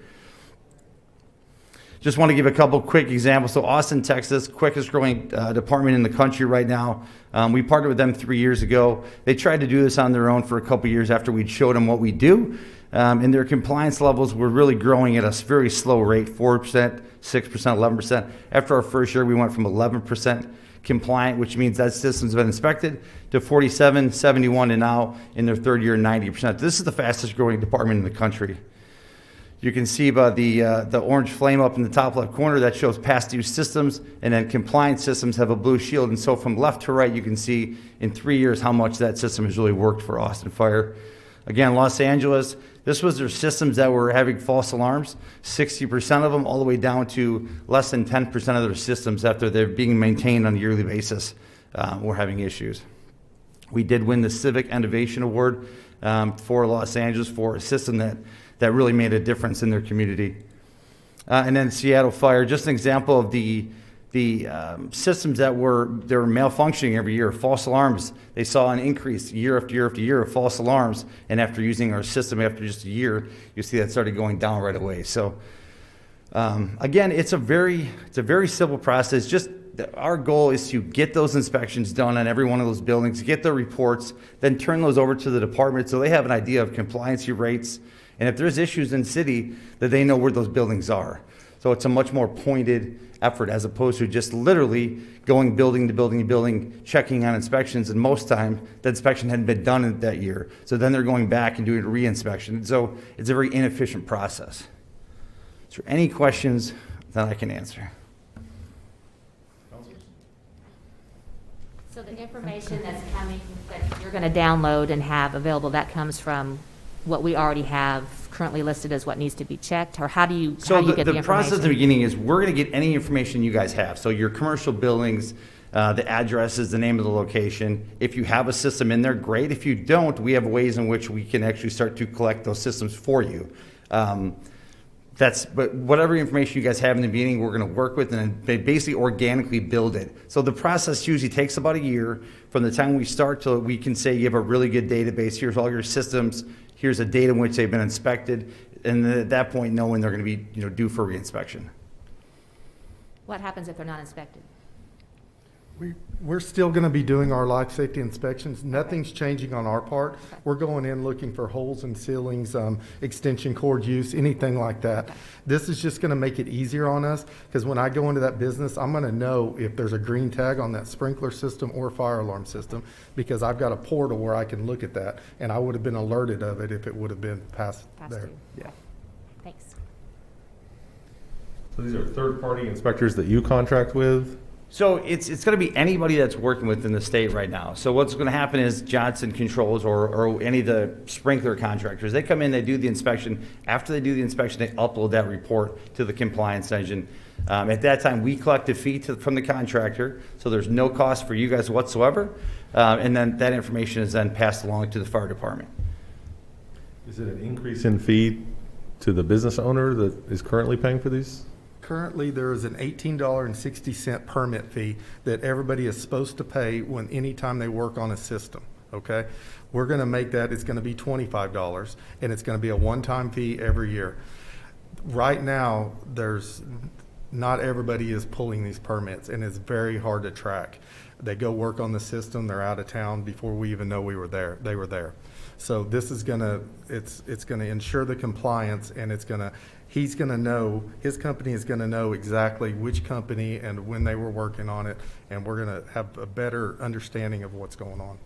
Just want to give a couple quick examples. So Austin, Texas, quickest growing department in the country right now. We partnered with them 3 years ago. They tried to do this on their own for a couple years after we'd showed them what we do. And their compliance levels were really growing at a very slow rate, 4%, 6%, 11%. After our first year, we went from 11% compliant, which means that system's been inspected, to 47, 71, and now in their third year, 90%. This is the fastest growing department in the country. You can see by the orange flame up in the top left corner, that shows past due systems, and then compliant systems have a blue shield. And so from left to right, you can see in 3 years how much that system has really worked for Austin Fire. Again, Los Angeles, this was their systems that were having false alarms, 60% of them, all the way down to less than 10% of their systems after they're being maintained on a yearly basis were having issues. We did win the Civic Innovation Award for Los Angeles for a system that really made a difference in their community. And then Seattle Fire, just an example of the systems that were malfunctioning every year, false alarms. They saw an increase year after year after year of false alarms, and after using our system after just a year, you see that started going down right away. So again, it's a very simple process. Just our goal is to get those inspections done on every one of those buildings, get the reports, then turn those over to the department so they have an idea of compliancy rates, and if there's issues in city, that they know where those buildings are. So it's a much more pointed effort as opposed to just literally going building to building to building, checking on inspections, and most time the inspection hadn't been done in that year. So then they're going back and doing a re-inspection. So it's a very inefficient process. Is there any questions that I can answer? So the information that's coming, that you're going to download and have available, that comes from what we already have currently listed as what needs to be checked, or how do you get the information? The process at the beginning is we're going to get any information you guys have. So your commercial buildings, the addresses, the name of the location. If you have a system in there, great. If you don't, we have ways in which we can actually start to collect those systems for you. But whatever information you guys have in the beginning, we're going to work with and basically organically build it. So the process usually takes about a year from the time we start till we can say you have a really good database. Here's all your systems. Here's a date in which they've been inspected, and then at that point, know when they're going to be due for reinspection. What happens if they're not inspected? We're still going to be doing our life safety inspections. Nothing's changing on our part. We're going in looking for holes in ceilings, extension cord use, anything like that. This is just going to make it easier on us, because when I go into that business, I'm going to know if there's a green tag on that sprinkler system or fire alarm system, because I've got a portal where I can look at that, and I would have been alerted of it if it would have been passed there. due. Yeah. Thanks. So these are third-party inspectors that you contract with? So it's going to be anybody that's working within the state right now. So what's going to happen is Johnson Controls or any of the sprinkler contractors, they come in, they do the inspection. After they do the inspection, they upload that report to the compliance engine. At that time, we collect a fee from the contractor, so there's no cost for you guys whatsoever. And then that information is then passed along to the fire department. Is it an increase in fee to the business owner that is currently paying for these? Currently, there is an $18.60 permit fee that everybody is supposed to pay anytime they work on a system, okay? We're going to make that, it's going to be $25, and it's going to be a one-time fee every year. Right now, not everybody is pulling these permits, and it's very hard to track. They go work on the system, they're out of town before we even know they were there. So this is it's gonna ensure the compliance, and he's gonna know, his company is gonna know exactly which company and when they were working on it, and we're gonna have a better understanding of what's going on.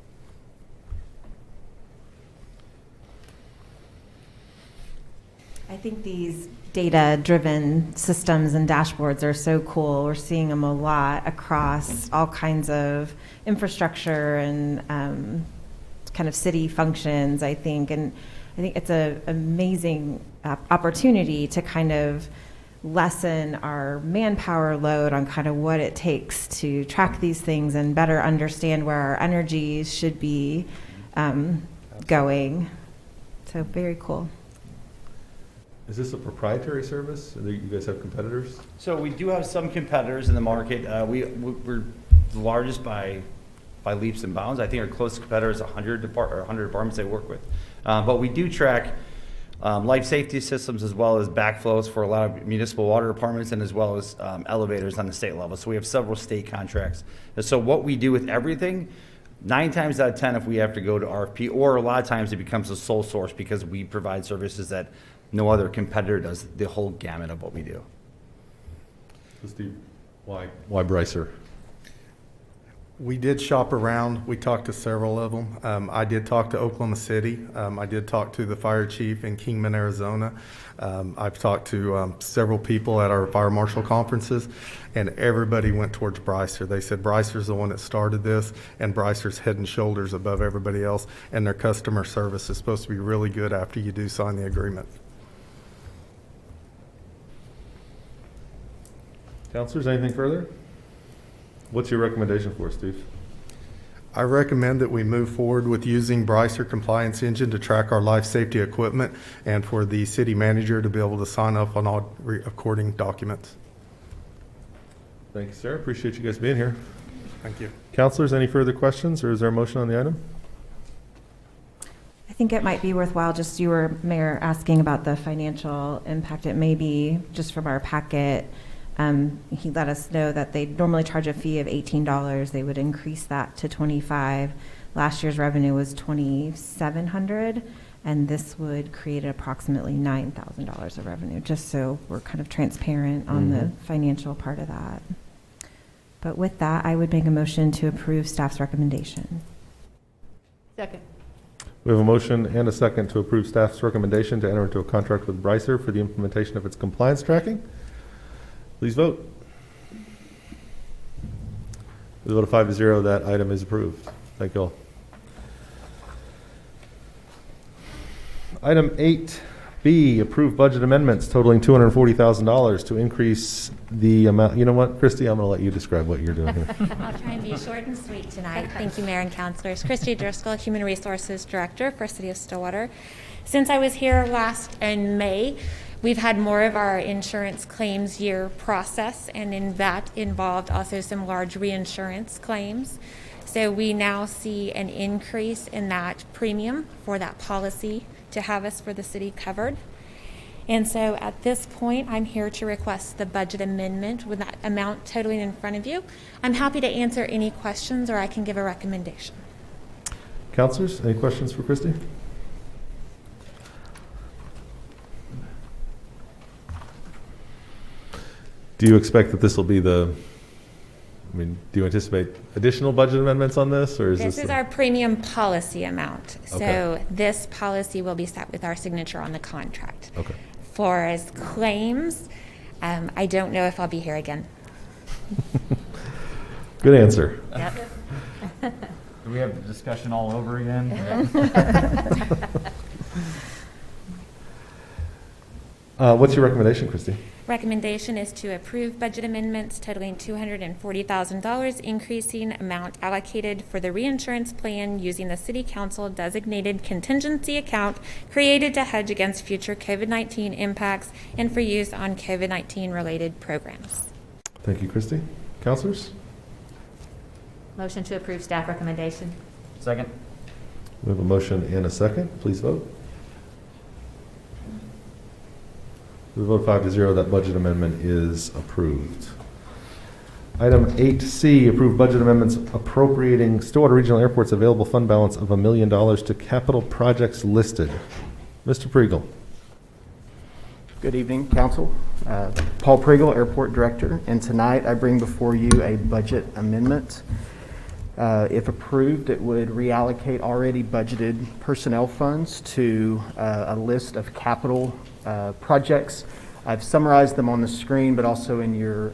I think these data-driven systems and dashboards are so cool. We're seeing them a lot across all kinds of infrastructure and kind of city functions, I think. And I think it's an amazing opportunity to kind of lessen our manpower load on kind of what it takes to track these things and better understand where our energies should be going. So very cool. Is this a proprietary service? Or do you guys have competitors? So we do have some competitors in the market. We're the largest by leaps and bounds. I think our closest competitor is 100 departments they work with. But we do track life safety systems as well as backflows for a lot of municipal water departments, and as well as elevators on the state level. So we have several state contracts. And so what we do with everything, 9 times out of 10, if we have to go to RFP, or a lot of times it becomes a sole source because we provide services that no other competitor does, the whole gamut of what we do. So Steve, why Brycer? We did shop around. We talked to several of them. I did talk to Oklahoma City. I did talk to the fire chief in Kingman, Arizona. I've talked to several people at our fire marshal conferences, and everybody went towards Brycer. They said Brycer's the one that started this, and Brycer's head and shoulders above everybody else, and their customer service is supposed to be really good after you do sign the agreement. Counselors, anything further? What's your recommendation for us, Steve? I recommend that we move forward with using Brycer Compliance Engine to track our life safety equipment, and for the city manager to be able to sign up on all recording documents. Thank you, sir. Appreciate you guys being here. Thank you. Counselors, any further questions, or is there a motion on the item? I think it might be worthwhile, just you were, Mayor, asking about the financial impact. It may be just from our packet. He let us know that they normally charge a fee of $18. They would increase that to $25. Last year's revenue was $2,700, and this would create approximately $9,000 of revenue, just so we're kind of transparent on the financial part of that. But with that, I would make a motion to approve staff's recommendation. Second. We have a motion and a second to approve staff's recommendation to enter into a contract with Brycer for the implementation of its compliance tracking. Please vote. With a vote of 5-0, that item is approved. Thank you all. Item 8B, approve budget amendments totaling $240,000 to increase the amount. You know what, Christy, I'm going to let you describe what you're doing here. I'll try and be short and sweet tonight. Thank you, Mayor and Councilors. Christy Driscoll, Human Resources Director for City of Stillwater. Since I was here last in May, we've had more of our insurance claims year process, and in that involved also some large reinsurance claims. So we now see an increase in that premium for that policy to have us for the city covered. And so at this point, I'm here to request the budget amendment with that amount totaling in front of you. I'm happy to answer any questions, or I can give a recommendation. Councilors, any questions for Christy? Do you expect that this will be do you anticipate additional budget amendments on this, or is This is our premium policy amount. So Okay. this policy will be set with our signature on the contract. Okay. For as claims, I don't know if I'll be here again. Good answer. Yep. Do we have the discussion all over again? What's your recommendation, Christy? Recommendation is to approve budget amendments totaling $240,000, increasing amount allocated for the reinsurance plan using the City Council designated contingency account created to hedge against future COVID-19 impacts and for use on COVID-19 related programs. Thank you, Christy. Councilors? Motion to approve staff recommendation. Second. We have a motion and a second. Please vote. We vote 5-0, that budget amendment is approved. Item 8C, approved budget amendments appropriating Stillwater Regional Airport's available fund balance of $1 million to capital projects listed. Mr. Priegel. Good evening, Council. Paul Priegel, Airport Director, and tonight I bring before you a budget amendment. If approved, it would reallocate already budgeted personnel funds to a list of capital projects. I've summarized them on the screen, but also in your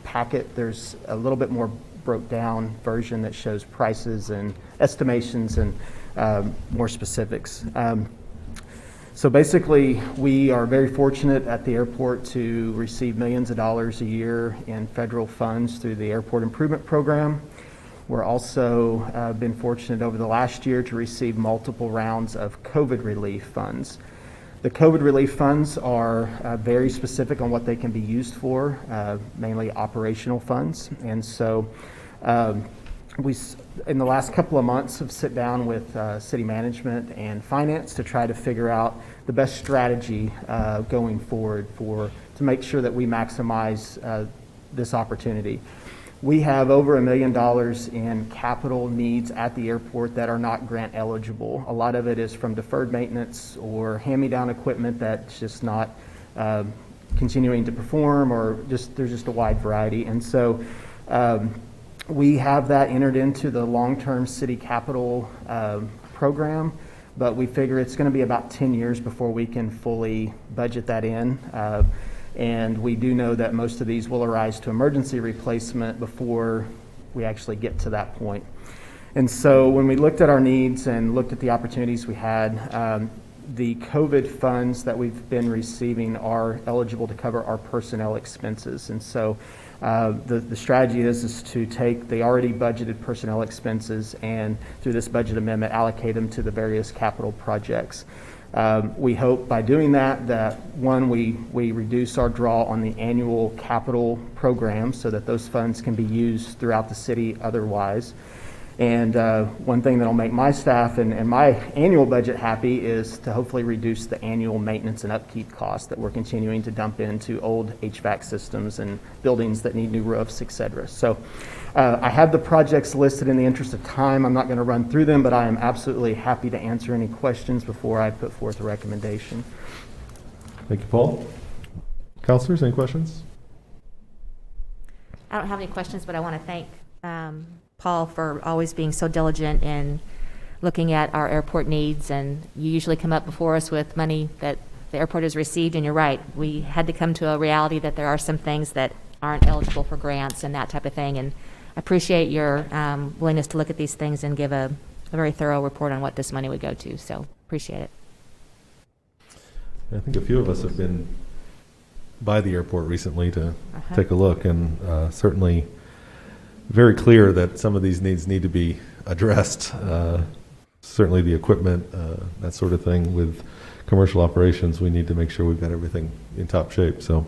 packet, there's a little bit more broke down version that shows prices and estimations and more specifics. So basically, we are very fortunate at the airport to receive millions of dollars a year in federal funds through the Airport Improvement Program. We're also been fortunate over the last year to receive multiple rounds of COVID relief funds. The COVID relief funds are very specific on what they can be used for, mainly operational funds. And so we, in the last couple of months, have sit down with city management and finance to try to figure out the best strategy going forward to make sure that we maximize this opportunity. We have over $1 million in capital needs at the airport that are not grant eligible. A lot of it is from deferred maintenance or hand-me-down equipment that's just not continuing to perform, or there's just a wide variety. And so we have that entered into the long-term city capital program, but we figure it's going to be about 10 years before we can fully budget that in. And we do know that most of these will arise to emergency replacement before we actually get to that point. And so when we looked at our needs and looked at the opportunities we had, the COVID funds that we've been receiving are eligible to cover our personnel expenses. And so the strategy is to take the already budgeted personnel expenses and through this budget amendment allocate them to the various capital projects. We hope by doing that one, we reduce our draw on the annual capital program so that those funds can be used throughout the city otherwise. And one thing that'll make my staff and my annual budget happy is to hopefully reduce the annual maintenance and upkeep costs that we're continuing to dump into old HVAC systems and buildings that need new roofs, et cetera. So I have the projects listed. In the interest of time, I'm not going to run through them, but I am absolutely happy to answer any questions before I put forth a recommendation. Thank you, Paul. Councilors, any questions? I don't have any questions, but I want to thank Paul for always being so diligent in looking at our airport needs, and you usually come up before us with money that the airport has received, and you're right. We had to come to a reality that there are some things that aren't eligible for grants and that type of thing, and I appreciate your willingness to look at these things and give a very thorough report on what this money would go to, so appreciate it. I think a few of us have been by the airport recently to take a look, and certainly very clear that some of these needs need to be addressed. Certainly the equipment, that sort of thing. With commercial operations, we need to make sure we've got everything in top shape. So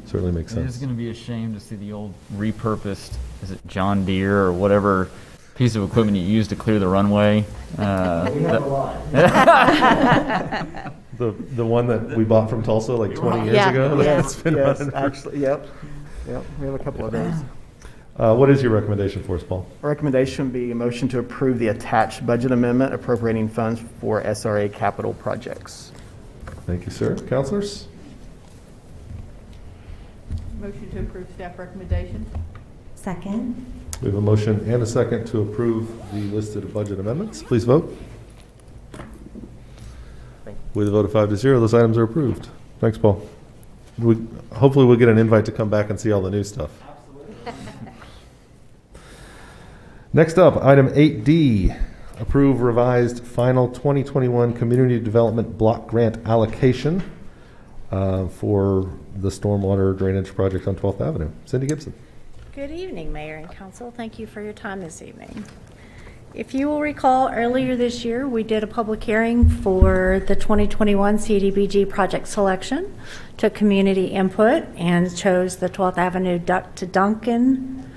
certainly makes sense. It is going to be a shame to see the old repurposed, is it John Deere or whatever piece of equipment you use to clear the runway? We have a lot. The one that we bought from Tulsa like 20 years Yeah. ago? Yeah. That's been Yes, running for- actually, yep. We have a couple of those. What is your recommendation for us, Paul? Recommendation would be a motion to approve the attached budget amendment appropriating funds for SRA capital projects. Thank you, sir. Counselors? Motion to approve staff recommendation. Second. We have a motion and a second to approve the listed budget amendments. Please vote. With a vote of 5-0, those items are approved. Thanks, Paul. Hopefully we'll get an invite to come back and see all the new stuff. Next up, item 8D, approve revised final 2021 Community Development Block Grant Allocation for the stormwater drainage project on 12th Avenue. Cindy Gibson. Good evening, Mayor and Council. Thank you for your time this evening. If you will recall, earlier this year, we did a public hearing for the 2021 CDBG project selection, took community input, and chose the 12th Avenue Duck to Duncan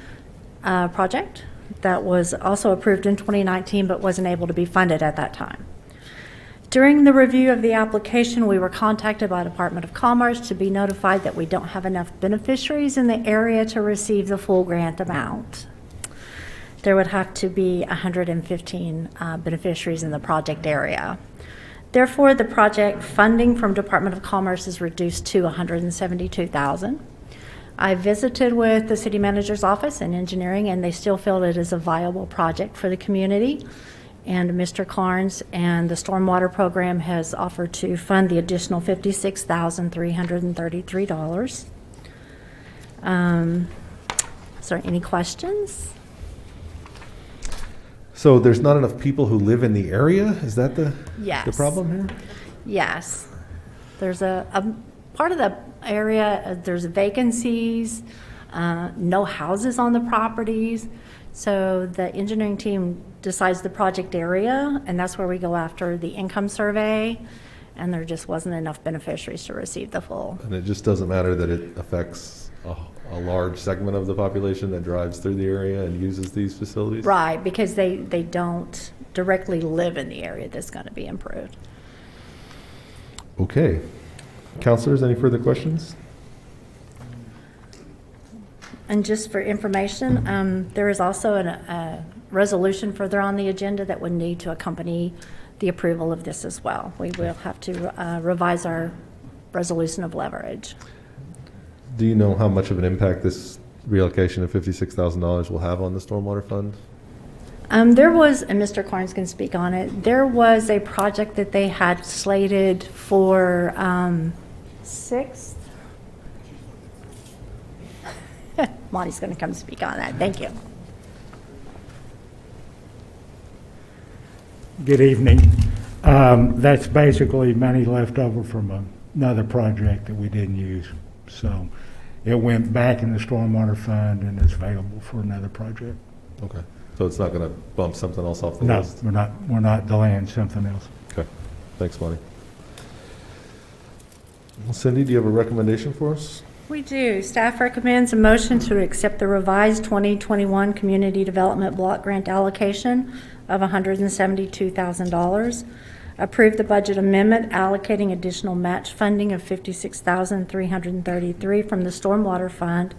project that was also approved in 2019 but wasn't able to be funded at that time. During the review of the application, we were contacted by the Department of Commerce to be notified that we don't have enough beneficiaries in the area to receive the full grant amount. There would have to be 115 beneficiaries in the project area. Therefore, the project funding from Department of Commerce is reduced to $172,000. I visited with the city manager's office and engineering, and they still feel it is a viable project for the community. And Mr. Carnes and the Stormwater Program has offered to fund the additional $56,333. Is there any questions? So there's not enough people who live in the area? Is that the problem here? Yes. There's a part of the area, there's vacancies, no houses on the properties. So the engineering team decides the project area, and that's where we go after the income survey, and there just wasn't enough beneficiaries to receive the full. And it just doesn't matter that it affects a large segment of the population that drives through the area and uses these facilities? Right, because they don't directly live in the area that's going to be improved. Okay. Counselors, any further questions? And just for information, there is also a resolution further on the agenda that would need to accompany the approval of this as well. We will have to revise our resolution of leverage. Do you know how much of an impact this reallocation of $56,000 will have on the stormwater fund? There was, and Mr. Carnes can speak on it, there was a project that they had slated for 6th. Monty's going to come speak on that. Thank you. Good evening. That's basically money left over from another project that we didn't use. So it went back in the stormwater fund and is available for another project. Okay. So it's not going to bump something else off the No, list? we're not delaying something else. Okay. Thanks, Monty. Well, Cindy, do you have a recommendation for us? We do. Staff recommends a motion to accept the revised 2021 Community Development Block Grant Allocation of $172,000. Approve the budget amendment allocating additional match funding of $56,333 from the Stormwater Fund,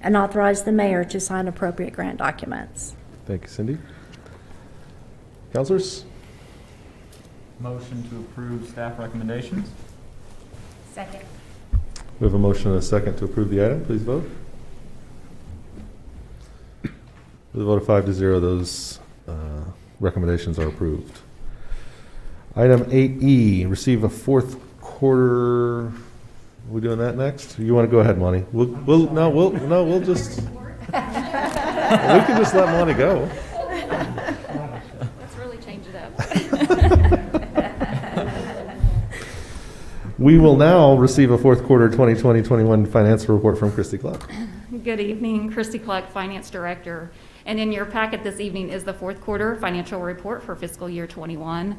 and authorize the mayor to sign appropriate grant documents. Thank you, Cindy. Counselors? Motion to approve staff recommendations. Second. We have a motion and a second to approve the item. Please vote. With a vote of 5-0, those recommendations are approved. Item 8E, receive a fourth quarter. Are we doing that next? You want to go ahead, Monty? We'll just. We can just let Monty go. Let's really change it up. We will now receive a fourth quarter 2020-21 financial report from Christy Clark. Good evening, Christy Clark, Finance Director. And in your packet this evening is the fourth quarter financial report for fiscal year 21.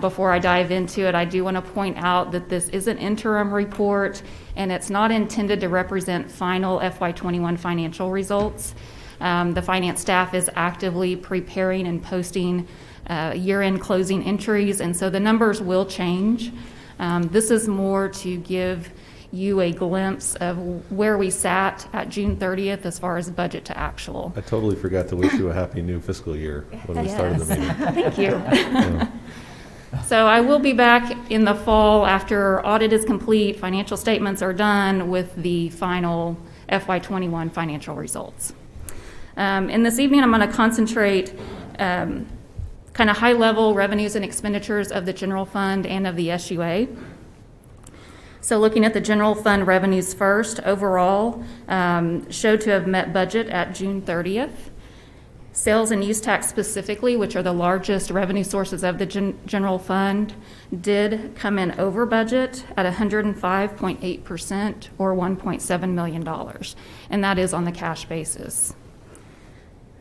Before I dive into it, I do want to point out that this is an interim report and it's not intended to represent final FY21 financial results. The finance staff is actively preparing and posting year-end closing entries, and so the numbers will change. This is more to give you a glimpse of where we sat at June 30th as far as budget to actual. I totally forgot to wish you a happy new fiscal year when we started the meeting. Thank you. Yeah. So I will be back in the fall after audit is complete, financial statements are done with the final FY21 financial results. And this evening I'm going to concentrate kind of high-level revenues and expenditures of the general fund and of the SUA. So looking at the general fund revenues first, overall showed to have met budget at June 30th. Sales and use tax specifically, which are the largest revenue sources of the general fund, did come in over budget at 105.8% or $1.7 million, and that is on the cash basis.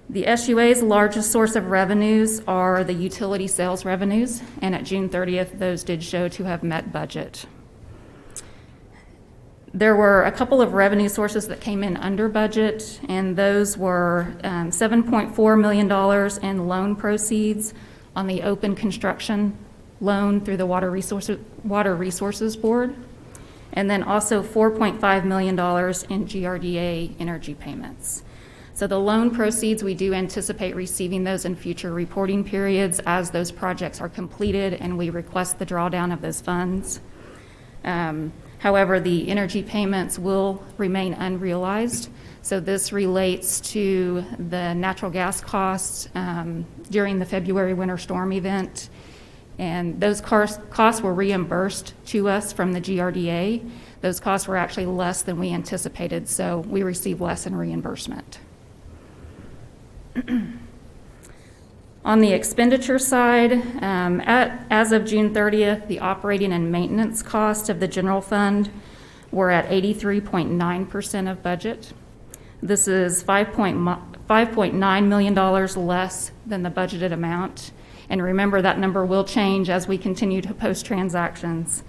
The SUA's largest source of revenues are the utility sales revenues, and at June 30th, those did show to have met budget. There were a couple of revenue sources that came in under budget, and those were $7.4 million in loan proceeds on the open construction loan through the Water Resources Board, and then also $4.5 million in GRDA energy payments. So the loan proceeds, we do anticipate receiving those in future reporting periods as those projects are completed and we request the drawdown of those funds. However, the energy payments will remain unrealized. So this relates to the natural gas costs during the February winter storm event. And those costs were reimbursed to us from the GRDA. Those costs were actually less than we anticipated, so we received less in reimbursement. On the expenditure side, as of June 30th, the operating and maintenance costs of the general fund were at 83.9% of budget. This is $5.9 million less than the budgeted amount. And remember, that number will change as we continue to post transactions.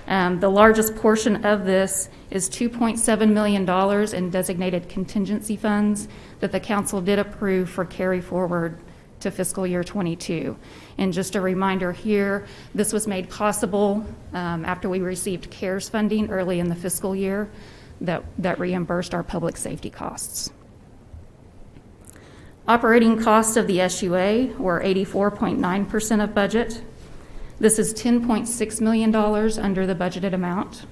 The largest portion of this is $2.7 million in designated contingency funds that the council did approve for carry forward to fiscal year 22. And just a reminder here, this was made possible after we received CARES funding early in the fiscal year that reimbursed our public safety costs. Operating costs of the SUA were 84.9% of budget. This is $10.6 million under the budgeted amount.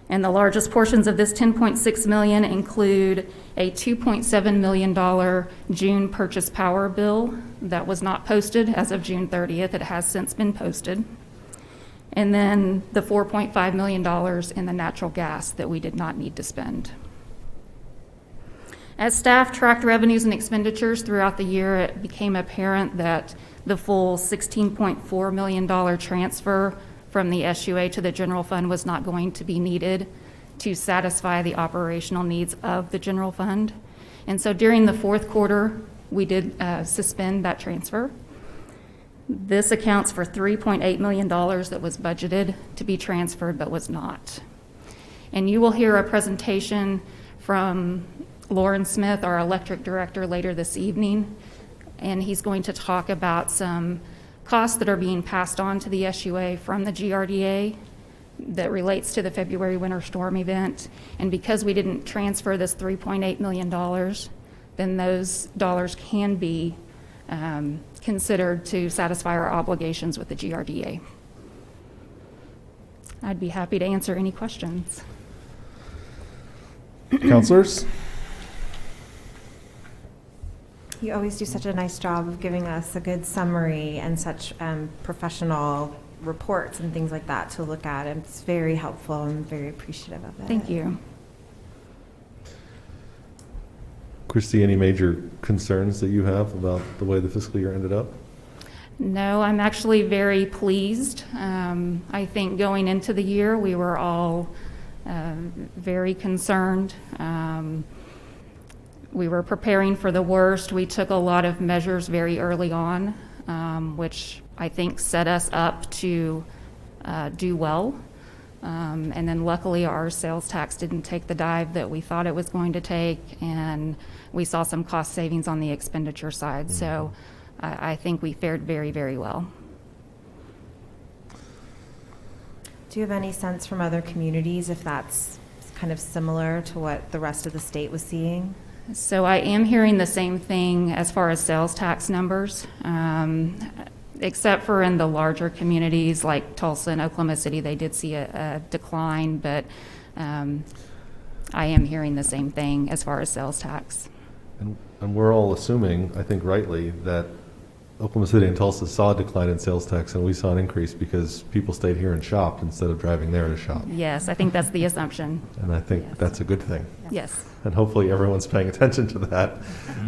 And the largest portions of this $10.6 million include a $2.7 million June purchase power bill that was not posted as of June 30th. It has since been posted. And then the $4.5 million in the natural gas that we did not need to spend. As staff tracked revenues and expenditures throughout the year, it became apparent that the full $16.4 million transfer from the SUA to the general fund was not going to be needed to satisfy the operational needs of the general fund. And so during the fourth quarter, we did suspend that transfer. This accounts for $3.8 million that was budgeted to be transferred but was not. And you will hear a presentation from Lauren Smith, our electric director, later this evening, and he's going to talk about some costs that are being passed on to the SUA from the GRDA that relates to the February winter storm event. And because we didn't transfer this $3.8 million, then those dollars can be considered to satisfy our obligations with the GRDA. I'd be happy to answer any questions. Counselors? You always do such a nice job of giving us a good summary and such professional reports and things like that to look at. It's very helpful. I'm very appreciative of it. Thank you. Christy, any major concerns that you have about the way the fiscal year ended up? No, I'm actually very pleased. I think going into the year, we were all very concerned. We were preparing for the worst. We took a lot of measures very early on, which I think set us up to do well. And then luckily our sales tax didn't take the dive that we thought it was going to take, and we saw some cost savings on the expenditure side. Mm-hmm. So I think we fared very, very well. Do you have any sense from other communities if that's kind of similar to what the rest of the state was seeing? So I am hearing the same thing as far as sales tax numbers, except for in the larger communities like Tulsa and Oklahoma City, they did see a decline, but I am hearing the same thing as far as sales tax. And we're all assuming, I think rightly, that Oklahoma City and Tulsa saw a decline in sales tax, and we saw an increase because people stayed here and shopped instead of driving there to shop. Yes, I think that's the assumption. And I think that's a good thing. Yes. And hopefully everyone's paying attention to that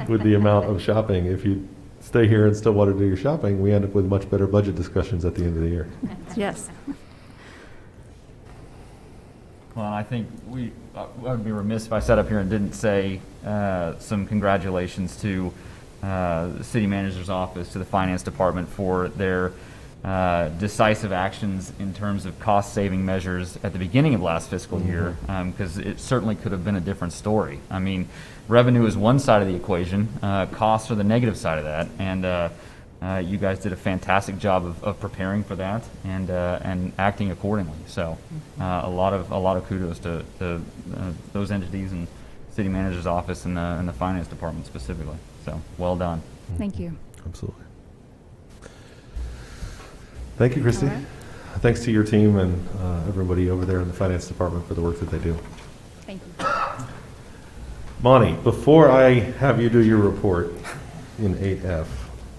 with the amount of shopping. If you stay here and still want to do your shopping, we end up with much better budget discussions at the end of the year. Yes. Well, I think I would be remiss if I sat up here and didn't say some congratulations to the city manager's office, to the finance department for their decisive actions in terms of cost-saving measures at the beginning of last fiscal year, because it certainly could have been a different story. I mean, revenue is one side of the equation, costs are the negative side of that, and you guys did a fantastic job of preparing for that and acting accordingly. So a lot of kudos to those entities and city manager's office and the finance department specifically. So well done. Thank you. Absolutely. Thank you, Christy. All right. Thanks to your team and everybody over there in the finance department for the work that they do. Thank you. Monty, before I have you do your report in 8F,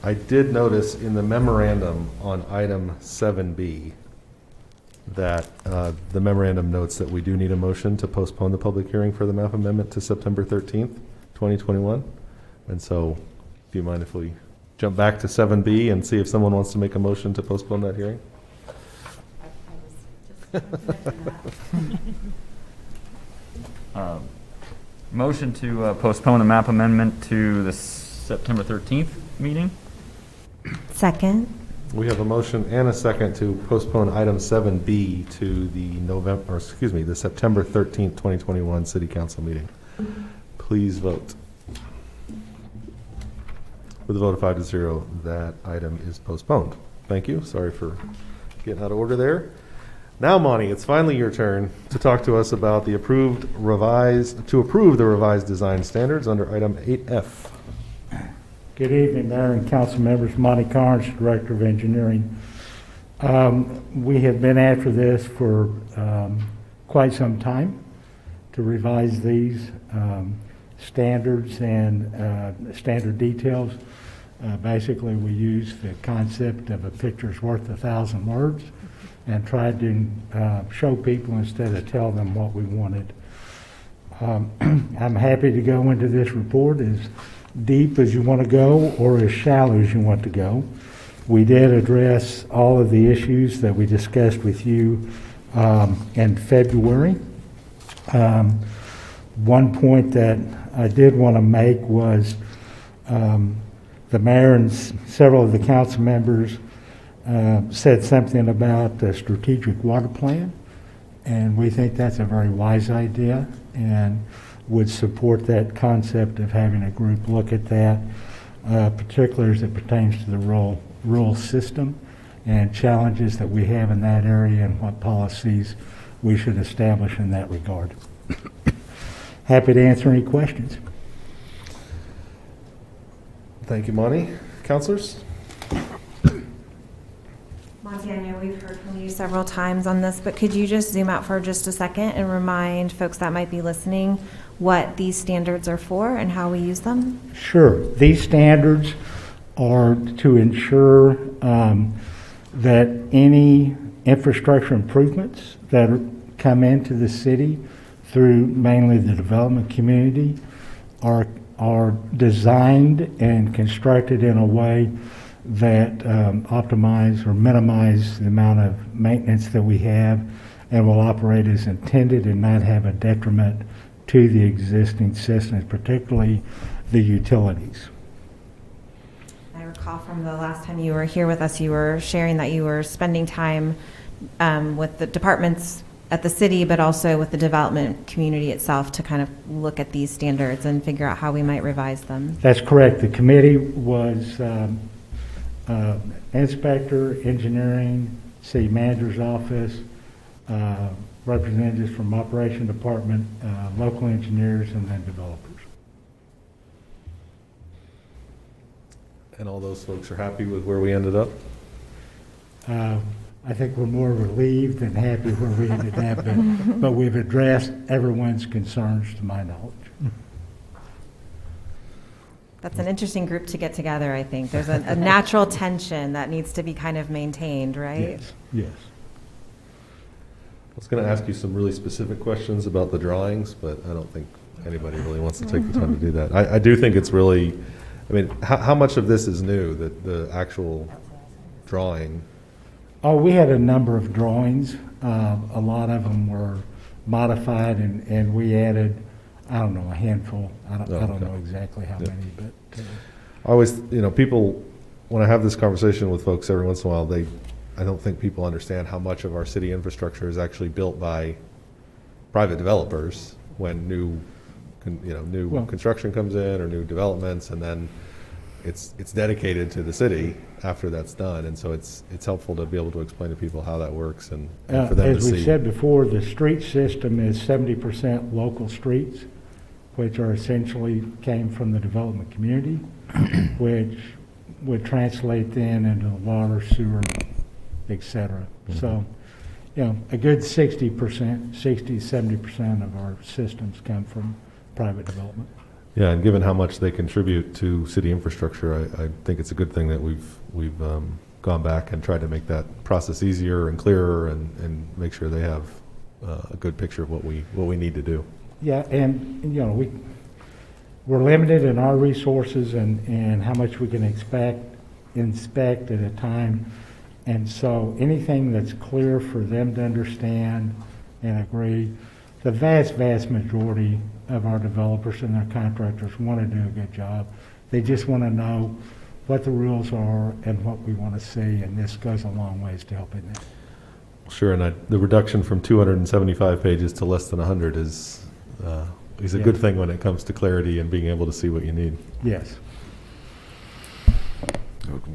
I did notice in the memorandum on item 7B that the memorandum notes that we do need a motion to postpone the public hearing for the map amendment to September 13th, 2021. And so, do you mind if we jump back to 7B and see if someone wants to make a motion to postpone that hearing? Motion to postpone the map amendment to the September 13th meeting? Second. We have a motion and a second to postpone item 7B to the September 13th, 2021 City Council meeting. Please vote. With a vote of 5-0, that item is postponed. Thank you. Sorry for getting out of order there. Now, Monty, it's finally your turn to talk to us about the approve the revised design standards under item 8F. Good evening, Mayor and council members. Monty Carnes, Director of Engineering. We have been after this for quite some time to revise these standards and standard details. Basically, we use the concept of a picture's worth 1,000 words and tried to show people instead of tell them what we wanted. I'm happy to go into this report as deep as you want to go or as shallow as you want to go. We did address all of the issues that we discussed with you in February. One point that I did want to make was the mayor and several of the council members said something about the strategic water plan, and we think that's a very wise idea and would support that concept of having a group look at that, particularly as it pertains to the rural system and challenges that we have in that area and what policies we should establish in that regard. Happy to answer any questions. Thank you, Monty. Councilors? Monty, I know we've heard from you several times on this, but could you just zoom out for just a second and remind folks that might be listening what these standards are for and how we use them? Sure. These standards are to ensure that any infrastructure improvements that come into the city through mainly the development community are designed and constructed in a way that optimize or minimize the amount of maintenance that we have and will operate as intended and not have a detriment to the existing systems, particularly the utilities. I recall from the last time you were here with us, you were sharing that you were spending time with the departments at the city, but also with the development community itself to kind of look at these standards and figure out how we might revise them. That's correct. The committee was inspector, engineering, city manager's office, representatives from operation department, local engineers, and then developers. And all those folks are happy with where we ended up? I think we're more relieved than happy where we ended up, but we've addressed everyone's concerns to my knowledge. That's an interesting group to get together, I think. There's a natural tension that needs to be kind of maintained, right? Yes, yes. I was going to ask you some really specific questions about the drawings, but I don't think anybody really wants to take the time to do that. I do think it's really, I mean, how much of this is new, the actual drawing? Oh, we had a number of drawings. A lot of them were modified, and we added, I don't know, a handful. I don't know exactly how many, but. I always, people, when I have this conversation with folks every once in a while, I don't think people understand how much of our city infrastructure is actually built by private developers when new construction comes in or new developments, and then it's dedicated to the city after that's done. And so it's helpful to be able to explain to people how that works and for them to see. As we said before, the street system is 70% local streets, which are essentially came from the development community, which would translate then into water, sewer, et cetera. Mm-hmm. So, a good 70% of our systems come from private development. Yeah, and given how much they contribute to city infrastructure, I think it's a good thing that we've gone back and tried to make that process easier and clearer and make sure they have a good picture of what we need to do. Yeah, and we're limited in our resources and how much we can inspect at a time. And so anything that's clear for them to understand and agree, the vast majority of our developers and their contractors want to do a good job. They just want to know what the rules are and what we want to see, and this goes a long ways to helping them. Sure, and the reduction from 275 pages to less than 100 is a good thing when it comes to clarity and being able to see what you need. Yes.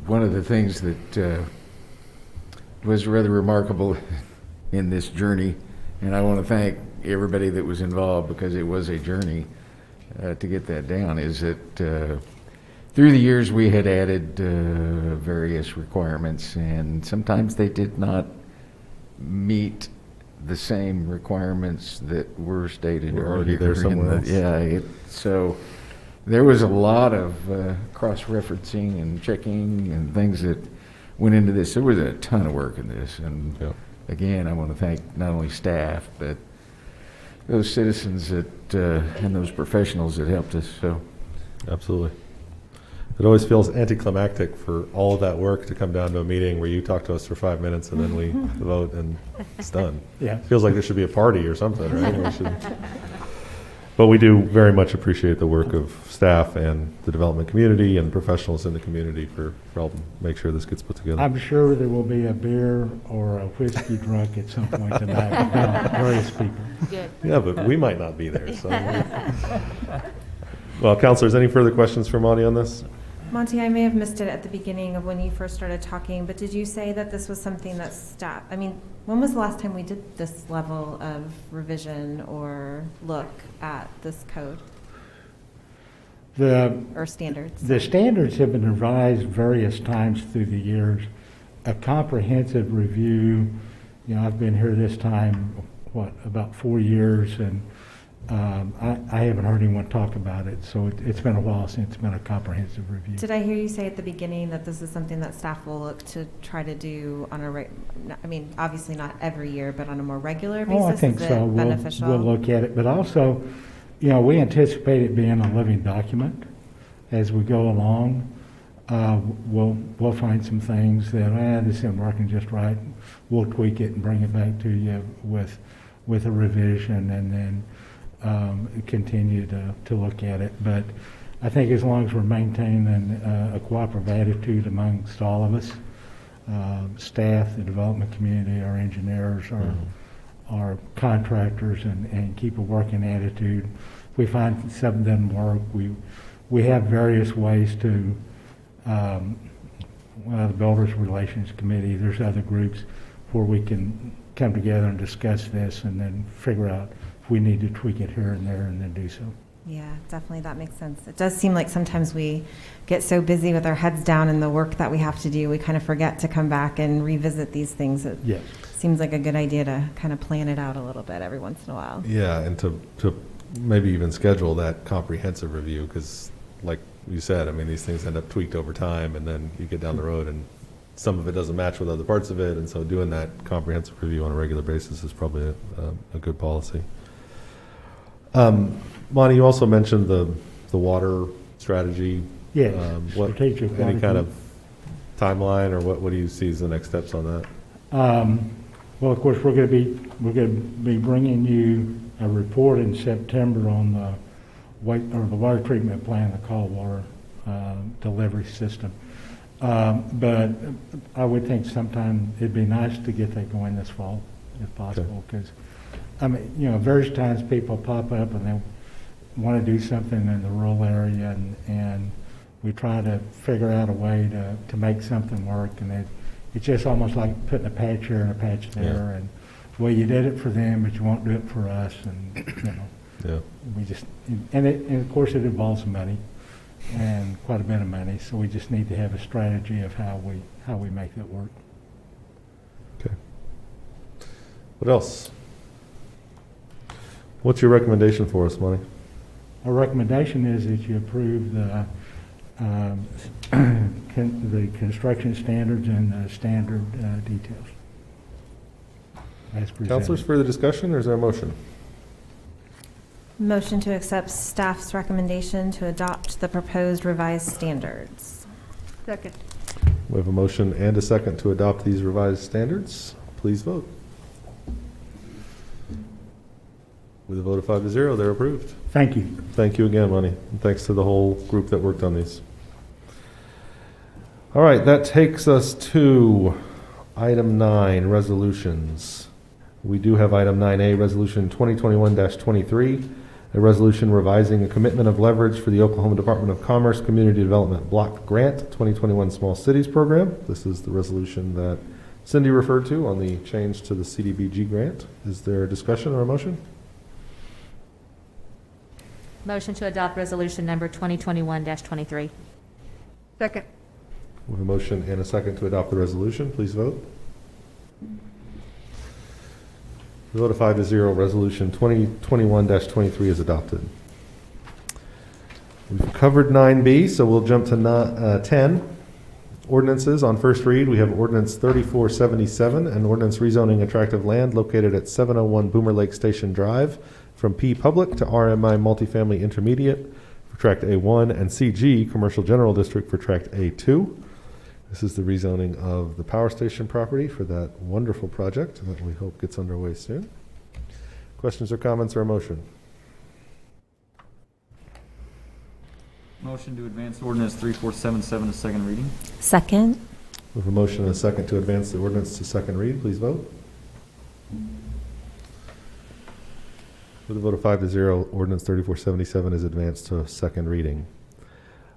One of the things that was rather remarkable in this journey, and I want to thank everybody that was involved because it was a journey to get that down, is that through the years we had added various requirements, and sometimes they did not meet the same requirements that were stated already there somewhere else. So there was a lot of cross-referencing and checking and things that went into this. There was a ton of work in this, and again, I want to thank not only staff but those citizens that and those professionals that helped us. So, absolutely. It always feels anticlimactic for all of that work to come down to a meeting where you talk to us for 5 minutes and then we vote and it's done. Yeah. It feels like there should be a party or something, right? But we do very much appreciate the work of staff and the development community and professionals in the community for helping make sure this gets put together. I'm sure there will be a beer or a whiskey drunk at some point tonight with various people. Good. Yeah, but we might not be there. So. Well, councilors, any further questions for Monty on this? Monty, I may have missed it at the beginning of when you first started talking, but did you say that this was something that staff, when was the last time we did this level of revision or look at this code? Or standards? The standards have been revised various times through the years. A comprehensive review, I've been here this time, about 4 years, and I haven't heard anyone talk about it, so it's been a while since it's been a comprehensive review. Did I hear you say at the beginning that this is something that staff will look to try to do on obviously not every year, but on a more regular basis? Oh, I think so. We'll look at it, but also, we anticipate it being a living document as we go along. We'll find some things that this isn't working just right. We'll tweak it and bring it back to you with a revision, and then continue to look at it. But I think as long as we're maintaining a cooperative attitude amongst all of us, staff, the development community, our engineers, our contractors, and keep a working attitude. If we find something doesn't work, we have various ways to, the Builders Relations Committee, there's other groups where we can come together and discuss this and then figure out if we need to tweak it here and there and then do so. Yeah, definitely, that makes sense. It does seem like sometimes we get so busy with our heads down in the work that we have to do, we kind of forget to come back and revisit these things. It Yes. seems like a good idea to kind of plan it out a little bit every once in a while. Yeah, and to maybe even schedule that comprehensive review, because like you said, I mean, these things end up tweaked over time, and then you get down the road and some of it doesn't match with other parts of it, and so doing that comprehensive review on a regular basis is probably a good policy. Monty, you also mentioned the water strategy. Yes, What, strategic any water kind of timeline, or what do you see as the next steps on that? Well, of course, we're going to be bringing you a report in September on the water treatment plant, the cold water delivery system. But I would think sometime it'd be nice to get that going this fall, if possible, because I mean, you know, various times people pop up and they want to do something in the rural area, and we try to figure out a way to make something work, and it's just almost like putting a patch here and a patch there, and well, you did it for them, but you won't do it for us, and you know, we just and of course it involves money, and quite a bit of money, so we just need to have a strategy of how we make it work. Okay. What else? What's your recommendation for us, Monty? Our recommendation is that you approve the construction standards and the standard details as presented. Councilors, further discussion, or is there a motion? Motion to accept staff's recommendation to adopt the proposed revised standards. Second. We have a motion and a second to adopt these revised standards. Please vote. With a vote of 5-0, they're approved. Thank you. Thank you again, Monty. And thanks to the whole group that worked on these. All right, that takes us to item 9, resolutions. We do have item 9A, resolution 2021-23, a resolution revising a commitment of leverage for the Oklahoma Department of Commerce Community Development Block Grant 2021 Small Cities Program. This is the resolution that Cindy referred to on the change to the CDBG grant. Is there a discussion or a motion? Motion to adopt resolution number 2021-23. Second. We have a motion and a second to adopt the resolution. Please vote. The vote of 5-0, resolution 2021-23 is adopted. We've covered 9B, so we'll jump to 10. Ordinances on first read. We have ordinance 3477, an ordinance rezoning attractive land located at 701 Boomer Lake Station Drive from P Public to RMI Multifamily Intermediate for Tract A1 and CG Commercial General District for Tract A2. This is the rezoning of the power station property for that wonderful project that we hope gets underway soon. Questions or comments or a motion? Motion to advance ordinance 3477 to second reading. Second. We have a motion and a second to advance the ordinance to second read. Please vote. With a vote of 5-0, ordinance 3477 is advanced to second reading.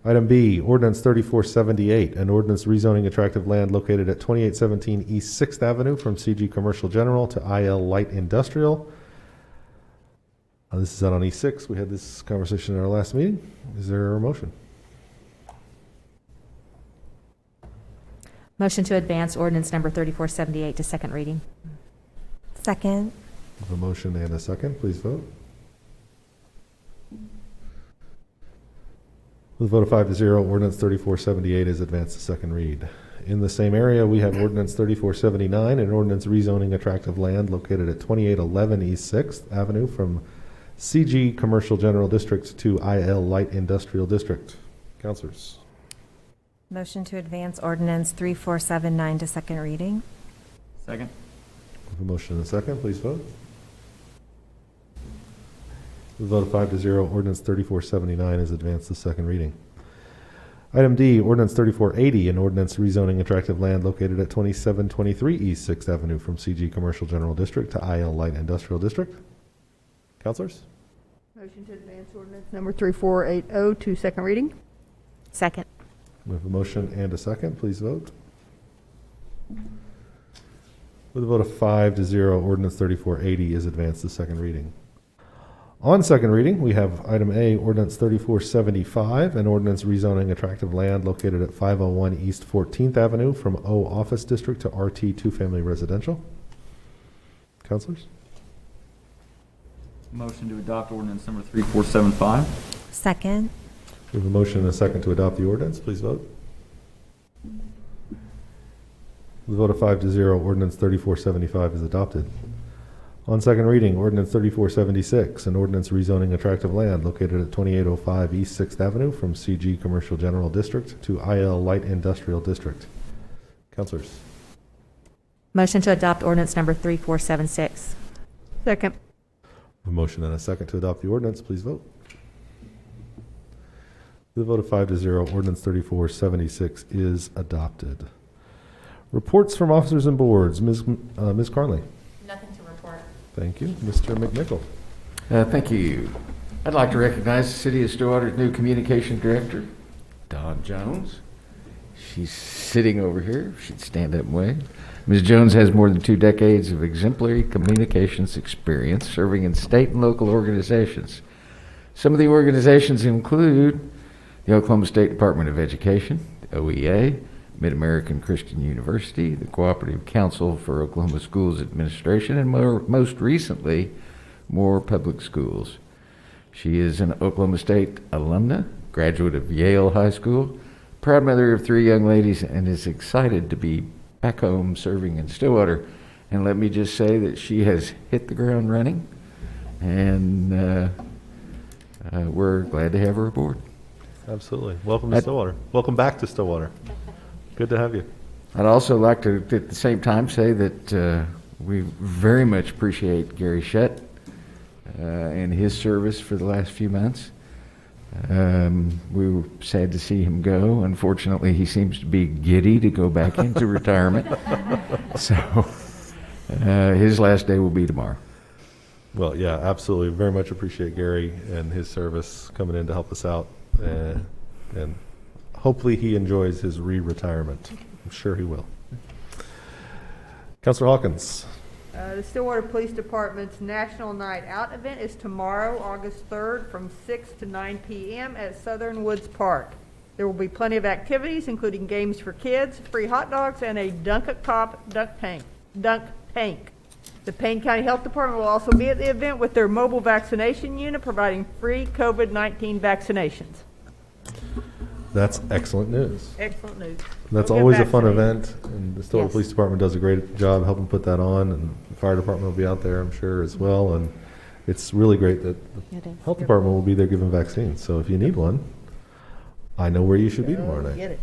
Item B, ordinance 3478, an ordinance rezoning attractive land located at 2817 East 6th Avenue from CG Commercial General to IL Light Industrial. This is out on E6. We had this conversation in our last meeting. Is there a motion? Motion to advance ordinance number 3478 to second reading. Second. We have a motion and a second. Please vote. With a vote of 5-0, ordinance 3478 is advanced to second read. In the same area, we have ordinance 3479, an ordinance rezoning attractive land located at 2811 East 6th Avenue from CG Commercial General District to IL Light Industrial District. Councilors. Motion to advance ordinance 3479 to second reading. Second. We have a motion and a second. Please vote. With a vote of 5-0, ordinance 3479 is advanced to second reading. Item D, ordinance 3480, an ordinance rezoning attractive land located at 2723 East 6th Avenue from CG Commercial General District to IL Light Industrial District. Councilors? Motion to advance ordinance number 3480 to second reading. Second. We have a motion and a second. Please vote. With a vote of 5-0, ordinance 3480 is advanced to second reading. On second reading, we have item A, ordinance 3475, an ordinance rezoning attractive land located at 501 East 14th Avenue from O Office District to RT 2-family residential. Councilors? Motion to adopt ordinance number 3475. Second. We have a motion and a second to adopt the ordinance. Please vote. With a vote of 5-0, ordinance 3475 is adopted. On second reading, ordinance 3476, an ordinance rezoning attractive land located at 2805 East 6th Avenue from CG Commercial General District to IL Light Industrial District. Councilors? Motion to adopt ordinance number 3476. Second. A motion and a second to adopt the ordinance. Please vote. With a vote of 5-0, ordinance 3476 is adopted. Reports from officers and boards. Ms. Carnley. Nothing to report. Thank you. Mr. McNichol. Thank you. I'd like to recognize the City of Stillwater's new Communication Director, Dawn Jones. She's sitting over here. She'd stand up and wave. Ms. Jones has more than 2 decades of exemplary communications experience serving in state and local organizations. Some of the organizations include the Oklahoma State Department of Education, the OEA, Mid-American Christian University, the Cooperative Council for Oklahoma Schools Administration, and most recently, Moore Public Schools. She is an Oklahoma State alumna, graduate of Yale High School, proud mother of 3 young ladies, and is excited to be back home serving in Stillwater. And let me just say that she has hit the ground running, and we're glad to have her aboard. Absolutely. Welcome to Stillwater. Welcome back to Stillwater. Good to have you. I'd also like to, at the same time, say that we very much appreciate Gary Shutt and his service for the last few months. We were sad to see him go. Unfortunately, he seems to be giddy to go back into retirement. So his last day will be tomorrow. Well, yeah, absolutely. Very much appreciate Gary and his service coming in to help us out. And hopefully he enjoys his re-retirement. I'm sure he will. Councilor Hawkins. The Stillwater Police Department's National Night Out event is tomorrow, August 3rd, from 6 to 9 p.m. at Southern Woods Park. There will be plenty of activities, including games for kids, free hot dogs, and a dunk-a-cop dunk tank. The Payne County Health Department will also be at the event with their mobile vaccination unit, providing free COVID-19 vaccinations. That's excellent news. Excellent news. That's Go get always a fun vaccinated. event, and the Stillwater Police Department does a great job helping put that on, and the fire department will be out there, I'm sure, as well. And it's really great that the health department will be there giving vaccines. So if you need one, I know where you should be tomorrow night. Get it.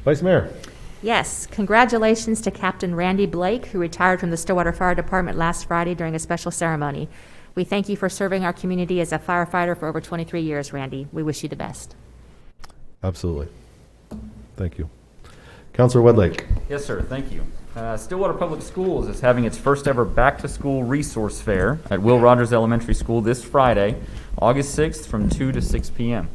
Vice Mayor. Yes, congratulations to Captain Randy Blake, who retired from the Stillwater Fire Department last Friday during a special ceremony. We thank you for serving our community as a firefighter for over 23 years, Randy. We wish you the best. Absolutely. Thank you. Councilor Wedlake. Yes, sir. Thank you. Stillwater Public Schools is having its first ever back-to-school resource fair at Will Rogers Elementary School this Friday, August 6th from 2 to 6 p.m.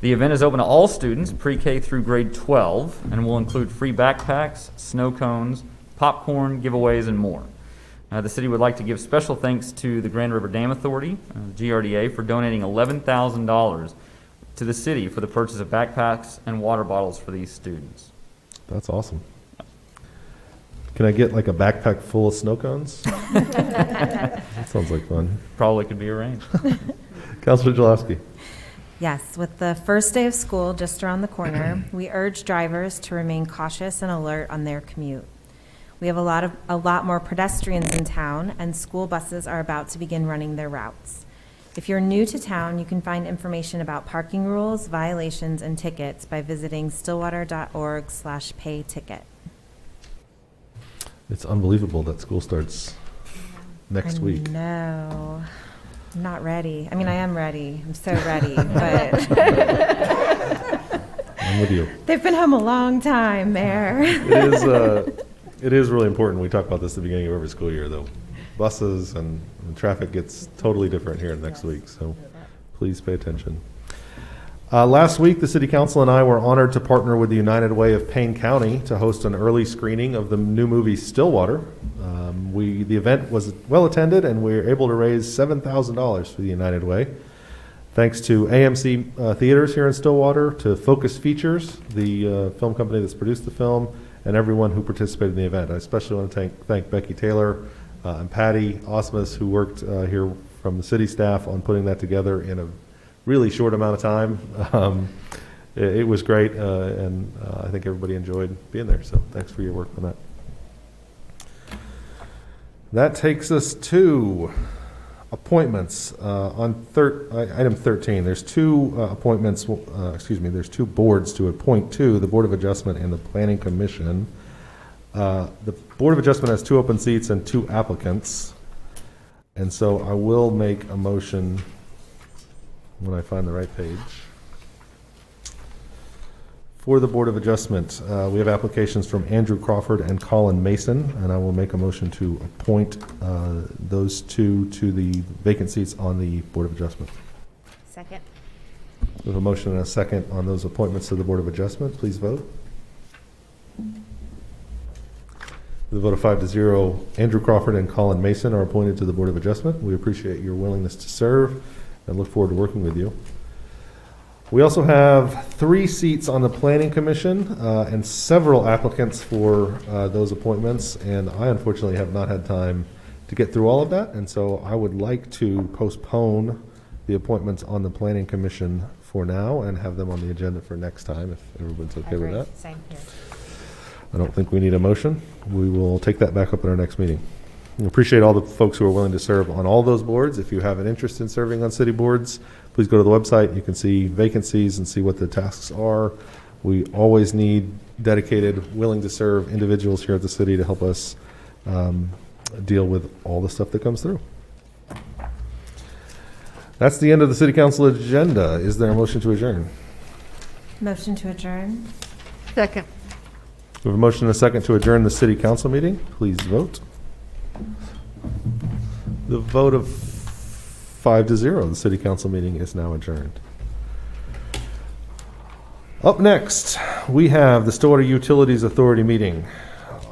The event is open to all students, pre-K through grade 12, and will include free backpacks, snow cones, popcorn, giveaways, and more. The city would like to give special thanks to the Grand River Dam Authority, GRDA, for donating $11,000 to the city for the purchase of backpacks and water bottles for these students. That's awesome. Can I get like a backpack full of snow cones? That sounds like fun. Probably could be arranged. Councilor Jalowski. Yes, with the first day of school just around the corner, we urge drivers to remain cautious and alert on their commute. We have a lot more pedestrians in town, and school buses are about to begin running their routes. If you're new to town, you can find information about parking rules, violations, and tickets by visiting stillwater.org/pay-ticket. It's unbelievable that school starts next week. No, I'm not ready. I mean, I am ready. I'm so ready, but I'm with you. They've been home a long time, Mayor. It is really important. We talk about this at the beginning of every school year, though. Buses and traffic gets totally different here next week, so please pay attention. Last week, the City Council and I were honored to partner with the United Way of Payne County to host an early screening of the new movie Stillwater. The event was well attended, and we were able to raise $7,000 for the United Way. Thanks to AMC Theaters here in Stillwater, to Focus Features, the film company that's produced the film, and everyone who participated in the event. I especially want to thank Becky Taylor and Patty Osmus, who worked here from the city staff on putting that together in a really short amount of time. It was great, and I think everybody enjoyed being there, so thanks for your work on that. That takes us to appointments. On item 13, there's two appointments, there's two boards to appoint to, the Board of Adjustment and the Planning Commission. The Board of Adjustment has 2 open seats and 2 applicants, and so I will make a motion when I find the right page. For the Board of Adjustment, we have applications from Andrew Crawford and Colin Mason, and I will make a motion to appoint those two to the vacant seats on the Board of Adjustment. Second. We have a motion and a second on those appointments to the Board of Adjustment. Please vote. With a vote of 5-0, Andrew Crawford and Colin Mason are appointed to the Board of Adjustment. We appreciate your willingness to serve and look forward to working with you. We also have 3 seats on the Planning Commission and several applicants for those appointments, and I unfortunately have not had time to get through all of that, and so I would like to postpone the appointments on the Planning Commission for now and have them on the agenda for next time, if everyone's okay with that. Same here. I don't think we need a motion. We will take that back up at our next meeting. We appreciate all the folks who are willing to serve on all those boards. If you have an interest in serving on city boards, please go to the website. You can see vacancies and see what the tasks are. We always need dedicated, willing to serve individuals here at the city to help us deal with all the stuff that comes through. That's the end of the City Council agenda. Is there a motion to adjourn? Motion to adjourn. Second. We have a motion and a second to adjourn the City Council meeting. Please vote. The vote of 5-0, the City Council meeting is now adjourned. Up next, we have the Stillwater Utilities Authority meeting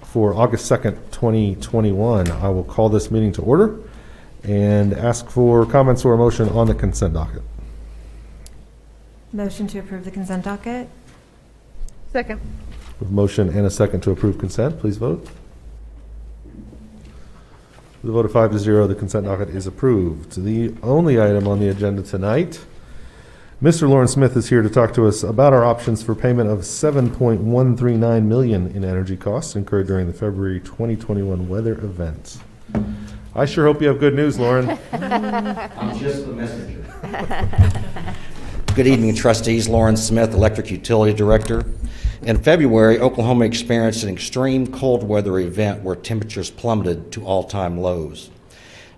for August 2nd, 2021. I will call this meeting to order and ask for comments or a motion on the consent docket. Motion to approve the consent docket. Second. With a motion and a second to approve consent, please vote. With a vote of 5-0, the consent docket is approved. The only item on the agenda tonight, Mr. Lauren Smith is here to talk to us about our options for payment of $7.139 million in energy costs incurred during the February 2021 weather event. I sure hope you have good news, Lauren. I'm just the messenger. Good evening, trustees. Lauren Smith, Electric Utility Director. In February, Oklahoma experienced an extreme cold weather event where temperatures plummeted to all-time lows.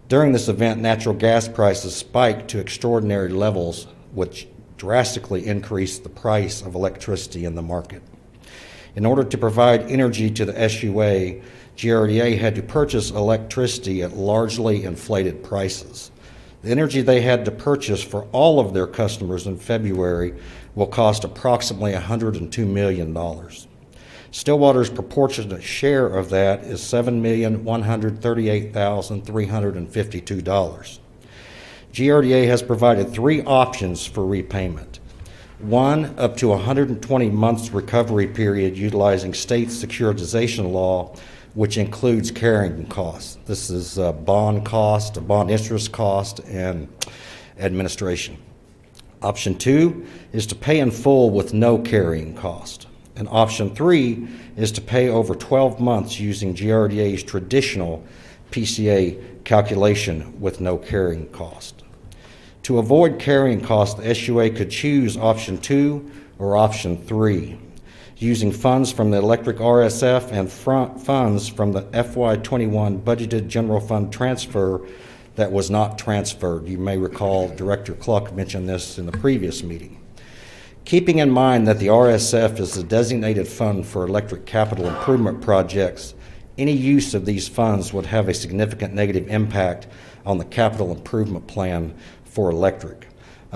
During this event, natural gas prices spiked to extraordinary levels, which drastically increased the price of electricity in the market. In order to provide energy to the SUA, GRDA had to purchase electricity at largely inflated prices. The energy they had to purchase for all of their customers in February will cost approximately $102 million. Stillwater's proportionate share of that is $7,138,352. GRDA has provided 3 options for repayment. 1, up to 120 months recovery period utilizing state securitization law, which includes carrying costs. This is bond cost, bond interest cost, and administration. Option 2 is to pay in full with no carrying cost. And option 3 is to pay over 12 months using GRDA's traditional PCA calculation with no carrying cost. To avoid carrying costs, the SUA could choose option 2 or option 3. Using funds from the electric RSF and funds from the FY21 budgeted general fund transfer that was not transferred. You may recall Director Cluck mentioned this in the previous meeting. Keeping in mind that the RSF is the designated fund for electric capital improvement projects, any use of these funds would have a significant negative impact on the capital improvement plan for electric.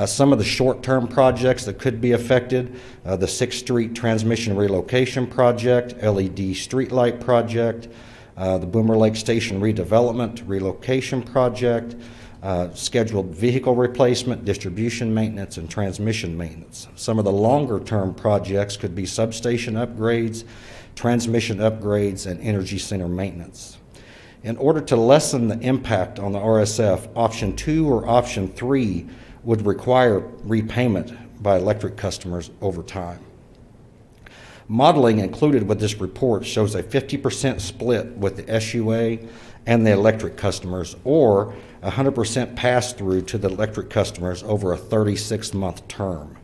Some of the short-term projects that could be affected, the 6th Street Transmission Relocation Project, LED Streetlight Project, the Boomer Lake Station Redevelopment Relocation Project, scheduled vehicle replacement, distribution maintenance, and transmission maintenance. Some of the longer-term projects could be substation upgrades, transmission upgrades, and energy center maintenance. In order to lessen the impact on the RSF, option 2 or option 3 would require repayment by electric customers over time. Modeling included with this report shows a 50% split with the SUA and the electric customers, or 100% pass-through to the electric customers over a 36-month term.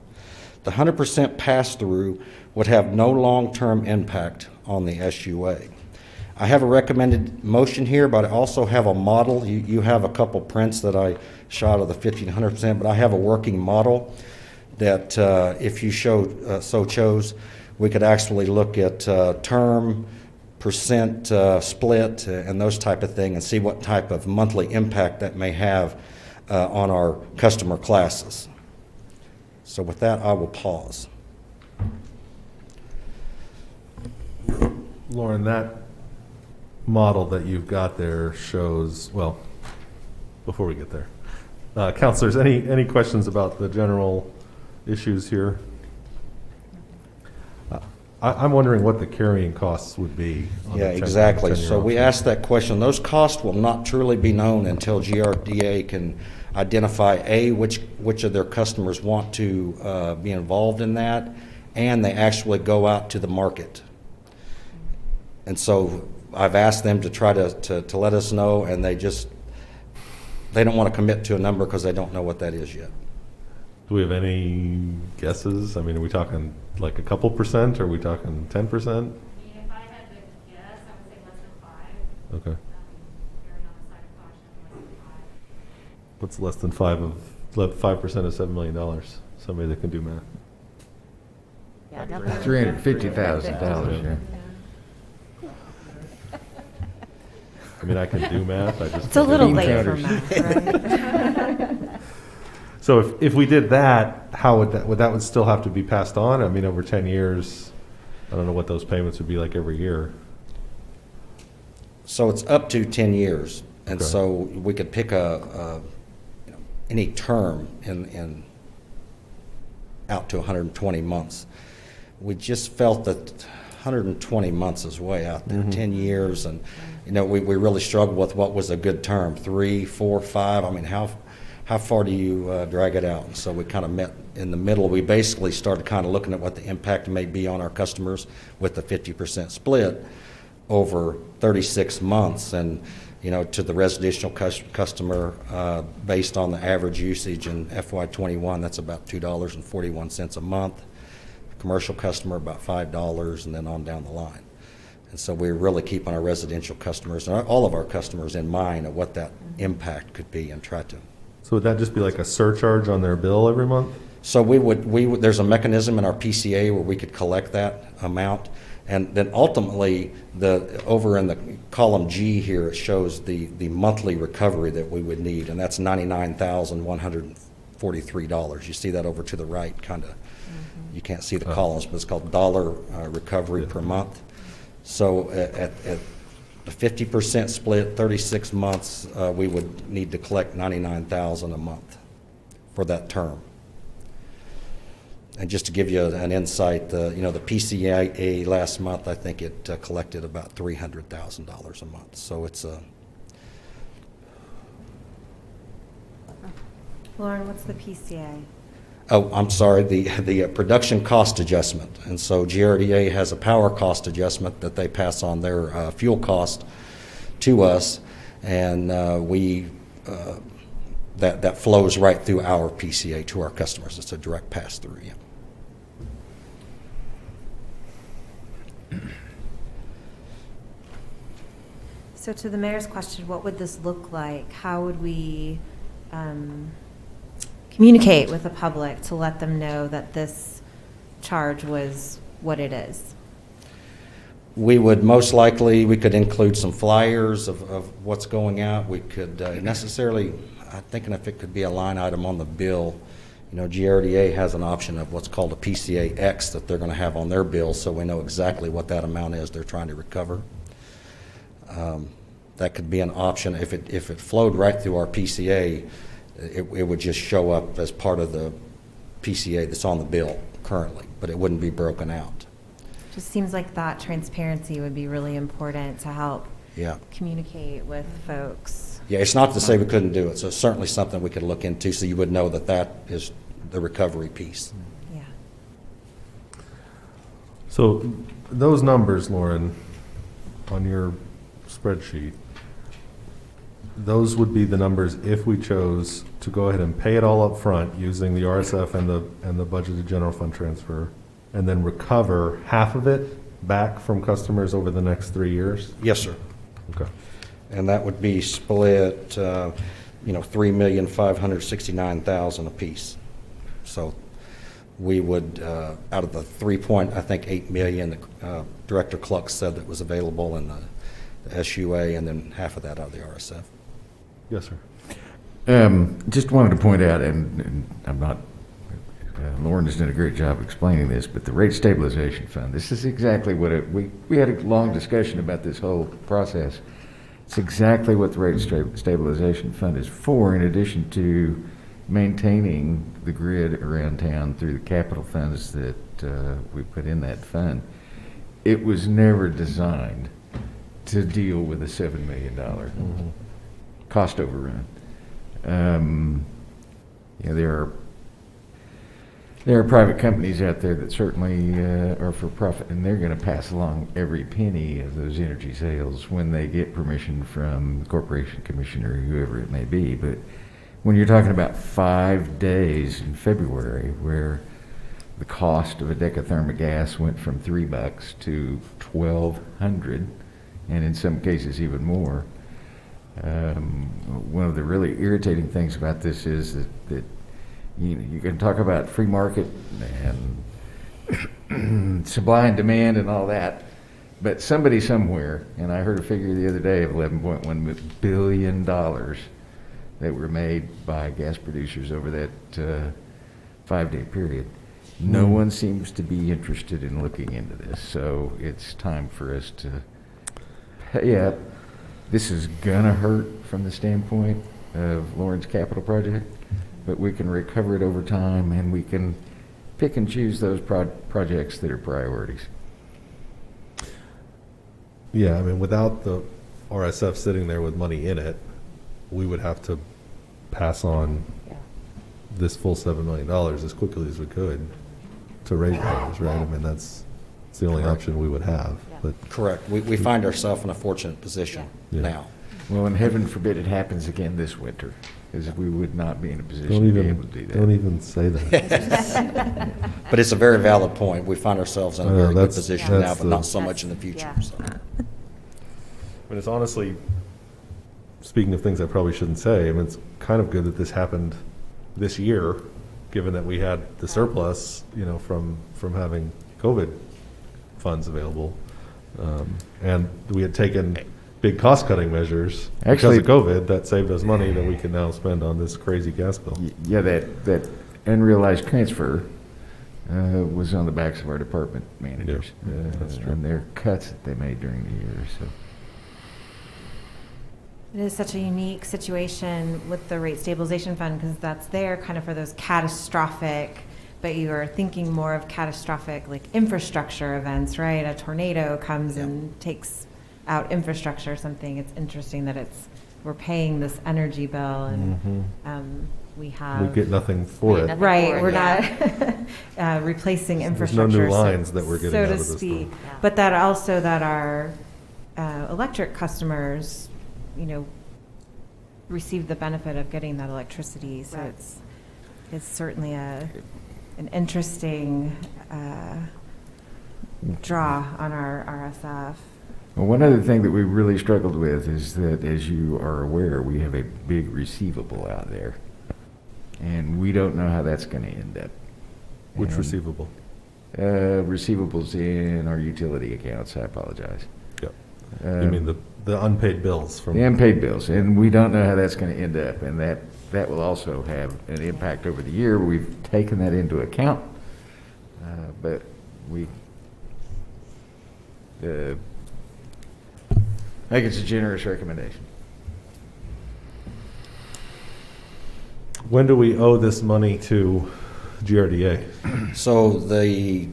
The 100% pass-through would have no long-term impact on the SUA. I have a recommended motion here, but I also have a model. You have a couple prints that I shot of the 50 to 100%, but I have a working model that if you so chose, we could actually look at term, percent split, and those type of thing, and see what type of monthly impact that may have on our customer classes. So with that, I will pause. Lauren, that model that you've got there shows, well, before we get there, councilors, any questions about the general issues here? I'm wondering what the carrying costs would be. Yeah, exactly. So we asked that question. Those costs will not truly be known until GRDA can identify, A, which of their customers want to be involved in that, and they actually go out to the market. And so I've asked them to try to let us know, and they don't want to commit to a number because they don't know what that is yet. Do we have any guesses? I mean, are we talking like a couple percent? Or are we talking 10%? If I had to guess, I would say less than 5. Okay. Erring on the side of caution, less than 5. What's less than 5% of $7 million? Somebody that can do math. Yeah, $350,000, yeah. I mean, I can do math. I just It's a little can't late do for math, right? So if we did that, how would that still have to be passed on? I mean, over 10 years, I don't know what those payments would be like every year. So it's up to 10 years, and Okay. so we could pick any term in out to 120 months. We just felt that 120 months is way out there. 10 years, and we really struggled with what was a good term. 3, 4, 5. I mean, how far do you drag it out? And so we kind of met in the middle. We basically started kind of looking at what the impact may be on our customers with the 50% split over 36 months. And, to the residential customer, based on the average usage in FY21, that's about $2.41 a month. Commercial customer, about $5, and then on down the line. And so we're really keeping our residential customers and all of our customers in mind of what that impact could be and try to. So would that just be like a surcharge on their bill every month? So we would there's a mechanism in our PCA where we could collect that amount, and then ultimately over in the column G here, it shows the monthly recovery that we would need, and that's $99,143. You see that over to the right, kind of. You can't see the columns, but it's called dollar recovery per month. So at the 50% split, 36 months, we would need to collect $99,000 a month for that term. And just to give you an insight, the PCA last month, I think it collected about $300,000 a month. So it's a. Lauren, what's the PCA? Oh, I'm sorry, the production cost adjustment. And so GRDA has a power cost adjustment that they pass on their fuel cost to us, and that flows right through our PCA to our customers. It's a direct pass-through, yeah. So to the mayor's question, what would this look like? How would we communicate with the public to let them know that this charge was what it is? We would most likely, we could include some flyers of what's going out. We could necessarily, I'm thinking if it could be a line item on the bill, You know, GRDA has an option of what's called a PCA X that they're going to have on their bill, so we know exactly what that amount is they're trying to recover. That could be an option. If it flowed right through our PCA, it would just show up as part of the PCA that's on the bill currently, but it wouldn't be broken out. Just seems like that transparency would be really important to help communicate with folks. Yeah, it's not to say we couldn't do it, so it's certainly something we could look into so you would know that that is the recovery piece. Yeah. So those numbers, Lauren, on your spreadsheet, those would be the numbers if we chose to go ahead and pay it all up front using the RSF and the budgeted general fund transfer, and then recover half of it back from customers over the next 3 years? Yes, sir. Okay. And that would be split, $3,569,000 apiece. So we would, out of the 3.8 million, Director Cluck said that was available in the SUA, and then half of that out of the RSF. Yes, sir. Just wanted to point out, and I'm not, Lauren has done a great job explaining this, but the rate stabilization fund, this is exactly what we had a long discussion about this whole process. It's exactly what the rate stabilization fund is for, in addition to maintaining the grid around town through the capital funds that we put in that fund. It was never designed to deal with a $7 million cost overrun. There are private companies out there that certainly are for profit, and they're going to pass along every penny of those energy sales when they get permission from the corporation commissioner or whoever it may be. But when you're talking about 5 days in February where the cost of a decathermic gas went from $3 to $1,200, and in some cases even more, one of the really irritating things about this is that you can talk about free market and supply and demand and all that, but somebody somewhere, and I heard a figure the other day of $11.1 billion that were made by gas producers over that 5-day period. No one seems to be interested in looking into this, so it's time for us to pay up. This is gonna hurt from the standpoint of Lauren's capital project, but we can recover it over time, and we can pick and choose those projects that are priorities. Yeah, I mean, without the RSF sitting there with money in it, we would have to pass on this full $7 million as quickly as we could to ratepayers, right? I mean, that's the only option we would have. But correct. We find ourselves in a fortunate position now. Well, and heaven forbid it happens again this winter, because we would not be in a position to be able to do that. Don't even say that. But it's a very valid point. We find ourselves in a very good position now, but not so much in the future. Yeah. So. But it's honestly, speaking of things I probably shouldn't say, I mean, it's kind of good that this happened this year, given that we had the surplus, from having COVID funds available, and we had taken big cost-cutting measers because of COVID that saved us money that we can now spend on this crazy gas bill. Yeah, that unrealized transfer was on the backs of our department managers, that's true. and their cuts that they made during the year. So It is such a unique situation with the rate stabilization fund, because that's there kind of for those catastrophic, but you are thinking more of catastrophic like infrastructure events, right? A tornado comes and takes out infrastructure or something. It's interesting that we're paying this energy bill, and we get nothing for it. Right, we're not replacing infrastructure. There's no new lines that we're getting so out to of this speak. thing. But that also that our electric customers, receive the benefit of getting that electricity. So it's certainly an interesting draw on our RSF. well, one other thing that we really struggled with is that, as you are aware, we have a big receivable out there, and we don't know how that's going to end up. Which receivable? Receivables in our utility accounts. I apologize. Yeah. You mean the unpaid bills from the unpaid bills, and we don't know how that's going to end up, and that that will also have an impact over the year. We've taken that into account, but we I think it's a generous recommendation. When do we owe this money to GRDA? So these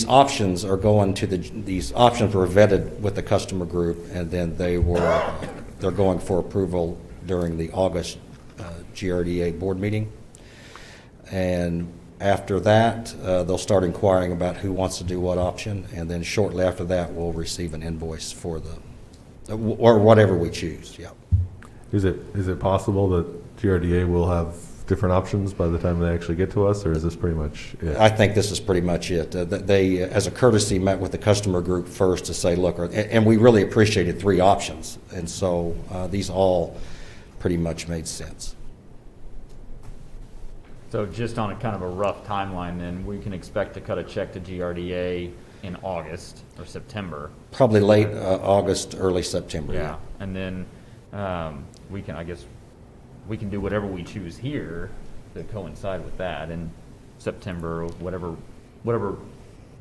options are going to these options were vetted with the customer group, and then they're going for approval during the August GRDA board meeting. And after that, they'll start inquiring about who wants to do what option, and then shortly after that, we'll receive an invoice for or whatever we choose. Yeah. Is it possible that GRDA will have different options by the time they actually get to us, or is this pretty much it? I think this is pretty much it. They, as a courtesy, met with the customer group first to say, look, and we really appreciated 3 options, and so these all pretty much made sense. So just on a kind of a rough timeline, then, we can expect to cut a check to GRDA in August or September. Probably late August, early September. Yeah, and then we can do whatever we choose here to coincide with that in September, or whatever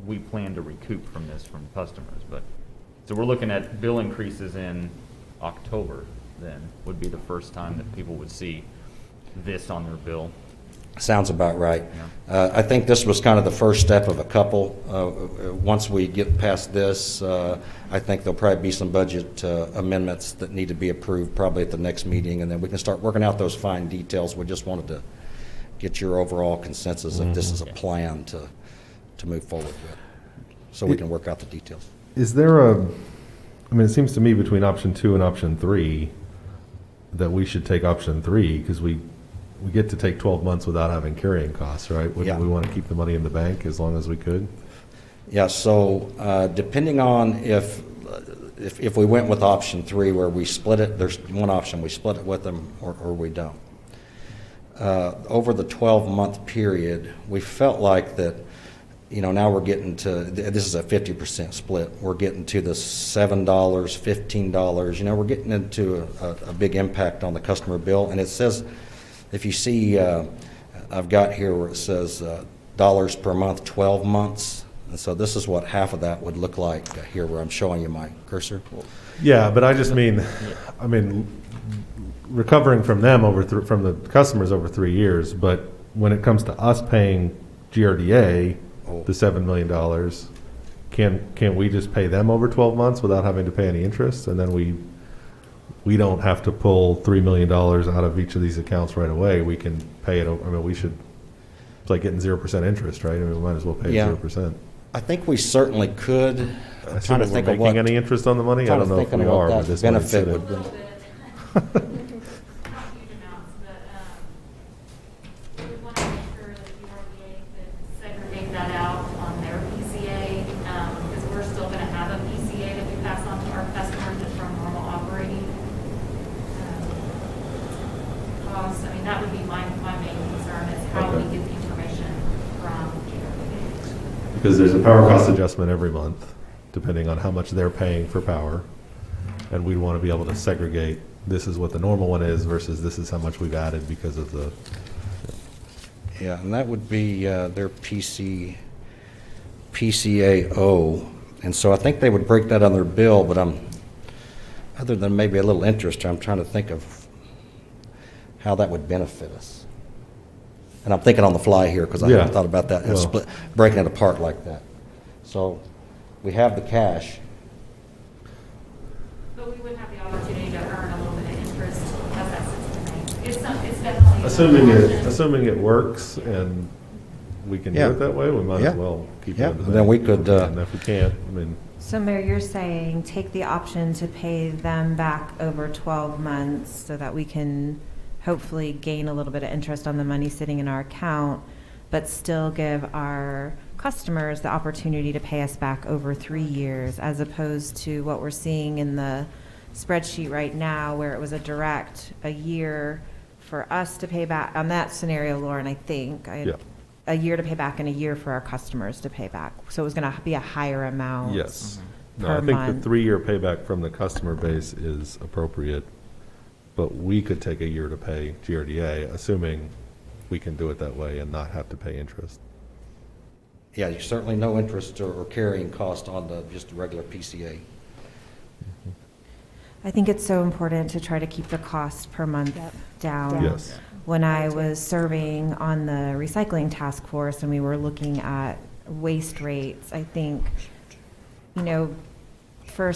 we plan to recoup from this from customers. But so we're looking at bill increases in October. Then would be the first time that people would see this on their bill. Sounds about right. Yeah. I think this was kind of the first step of a couple. Once we get past this, I think there'll probably be some budget amendments that need to be approved probably at the next meeting, and then we can start working out those fine details. We just wanted to get your overall consensus if this is a plan to move forward with, so we can work out the details. Is there it seems to me between option 2 and option 3 that we should take option 3, because we get to take 12 months without having carrying costs, right? Wouldn't we want to keep the money in the bank as long as we could? Yeah, so depending on if we went with option 3 where we split it, there's one option, we split it with them or we don't. Over the 12-month period, we felt like that, now we're getting to, this is a 50% split, we're getting to the $7, $15, we're getting into a big impact on the customer bill. And it says, if you see, I've got here where it says dollars per month, 12 months. And so this is what half of that would look like here where I'm showing you my cursor. Yeah, but I just mean, recovering from them from the customers over 3 years, but when it comes to us paying GRDA the $7 million, can we just pay them over 12 months without having to pay any interest? And then we don't have to pull $3 million out of each of these accounts right away. We can pay it over. We should, it's like getting 0% interest, right? We might as well pay 0%. I think we certainly could. I'm trying to think of making any interest on the money. I don't know if we are, but this benefit might would be. That out on their PCA, because we're still going to have a PCA that we pass on to our customers just from normal operating costs. That would be my main concern is how we get the information from GRDA. Because there's a power cost adjustment every month, depending on how much they're paying for power. And we want to be able to segregate, this is what the normal one is versus this is how much we've added because of the... Yeah, and that would be their PCAO. And so I think they would break that on their bill, but other than maybe a little interest, I'm trying to think of how that would benefit us. And I'm thinking on the fly here because I haven't thought about that, breaking it apart like that. So we have the cash. But we would have the opportunity to earn a little bit of interest as that sits in the bank. It's definitely... Assuming it works and we can do it that way, we might as well keep it in the bank. Then we could... and if we can't, So Mayor, you're saying take the option to pay them back over 12 months so that we can hopefully gain a little bit of interest on the money sitting in our account, but still give our customers the opportunity to pay us back over 3 years, as opposed to what we're seeing in the spreadsheet right now where it was a year for us to pay back. On that scenario, Lauren, I think, a year to pay back and a year for our customers to pay back. So it was going to be a higher amount. Yes. Per No, I think month. the 3-year payback from the customer base is appropriate but we could take a year to pay GRDA, assuming we can do it that way and not have to pay interest. Yeah, you certainly no interest or carrying cost on the just regular PCA. I think it's so important to try to keep the cost per month down. Yes. When I was serving on the recycling task force and we were looking at waste rates, I think, you know, for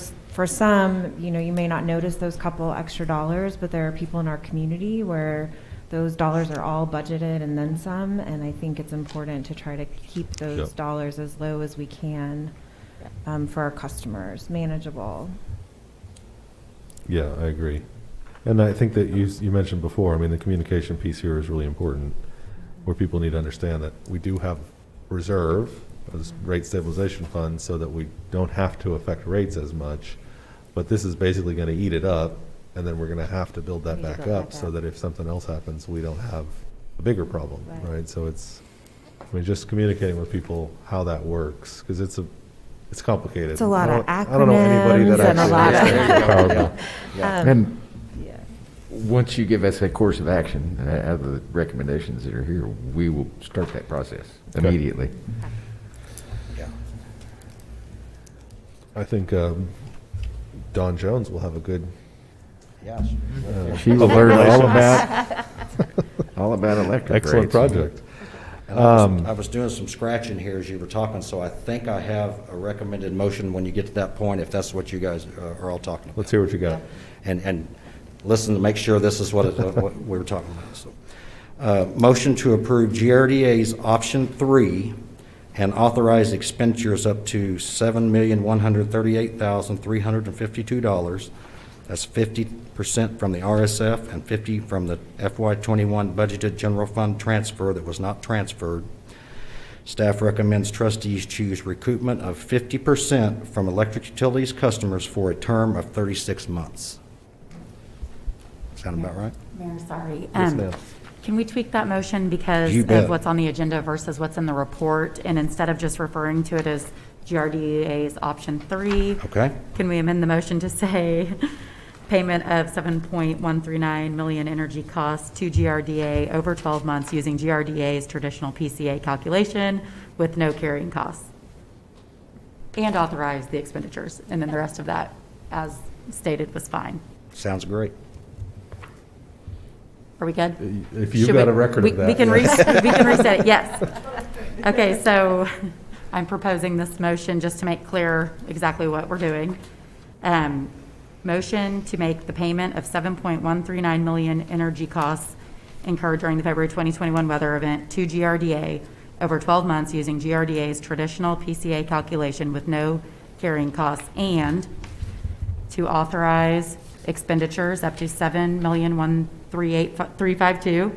some, you know, you may not notice those couple extra dollars, but there are people in our community where those dollars are all budgeted and then some, and I think it's important to try to keep those Yep. dollars as low as we can for our customers, manageable. Yeah, I agree. And I think that you mentioned before, I mean, the communication piece here is really important, where people need to understand that we do have reserve as rate stabilization funds so that we don't have to affect rates as much. But this is basically going to eat it up, and then we're going to have to build that back up so that if something else happens, we don't have a bigger problem, right? So it's, I mean, just communicating with people how that works, because it's complicated. It's a lot of I don't know anybody that acronyms and a lot actually of. And once you give us a course of action out of the recommendations that are here, we will start that process immediately. Yeah. I think Dawn Jones will have a good. Yes. She will learn all about electric Excellent rates. project. And I was doing some scratching here as you were talking, so I think I have a recommended motion when you get to that point, if that's what you guys are all talking about. Let's hear what you got. And listen to make sure this is what we were talking about. So, motion to approve GRDA's option 3 and authorize expenditures up to $7,138,352. That's 50% from the RSF and 50% from the FY21 budgeted general fund transfer that was not transferred. Staff recommends trustees choose recoupment of 50% from electric utilities customers for a term of 36 months. Sound about right? Mayor, sorry. Yes, ma'am. Can we tweak that motion because You bet. of what's on the agenda versus what's in the report? And instead of just referring to it as GRDA's option 3, Okay. can we amend the motion to say payment of 7.139 million energy costs to GRDA over 12 months using GRDA's traditional PCA calculation with no carrying costs? And authorize the expenditures. And then the rest of that, as stated, was fine. Sounds great. Are we good? If you've Should got we- a record of that. We can yes. we can reset it, yes. Okay, so I'm proposing this motion just to make clear exactly what we're doing. Motion to make the payment of 7.139 million energy costs incurred during the February 2021 weather event to GRDA over 12 months using GRDA's traditional PCA calculation with no carrying costs, and to authorize expenditures up to $7,138,352,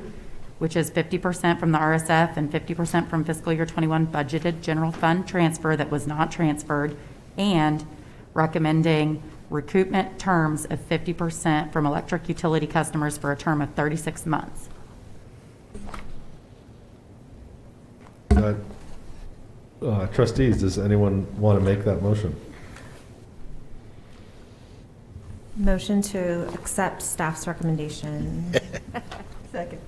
which is 50% from the RSF and 50% from fiscal year 21 budgeted general fund transfer that was not transferred, and recommending recoupment terms of 50% from electric utility customers for a term of 36 months. Trustees, does anyone want to make that motion? Motion to accept staff's recommendation. Second.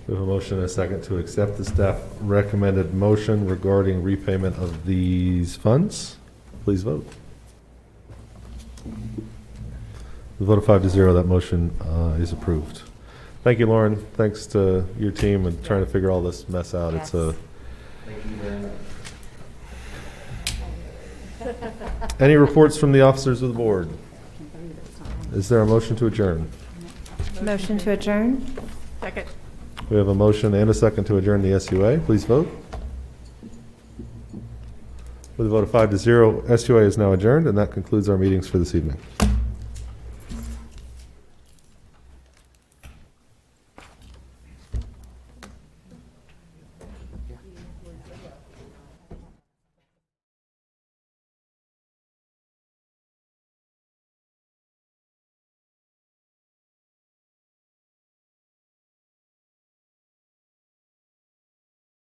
We have a motion and a second to accept the staff recommended motion regarding repayment of these funds. Please vote. The vote of 5-0, that motion is approved. Thank you, Lauren. Thanks to your team and trying to figure all this mess out. Yes. Thank you very much. Any reports from the officers of the board? Is there a motion to adjourn? Motion to adjourn? Second. We have a motion and a second to adjourn the SUA. Please vote. With a vote of 5-0, SUA is now adjourned, and that concludes our meetings for this evening.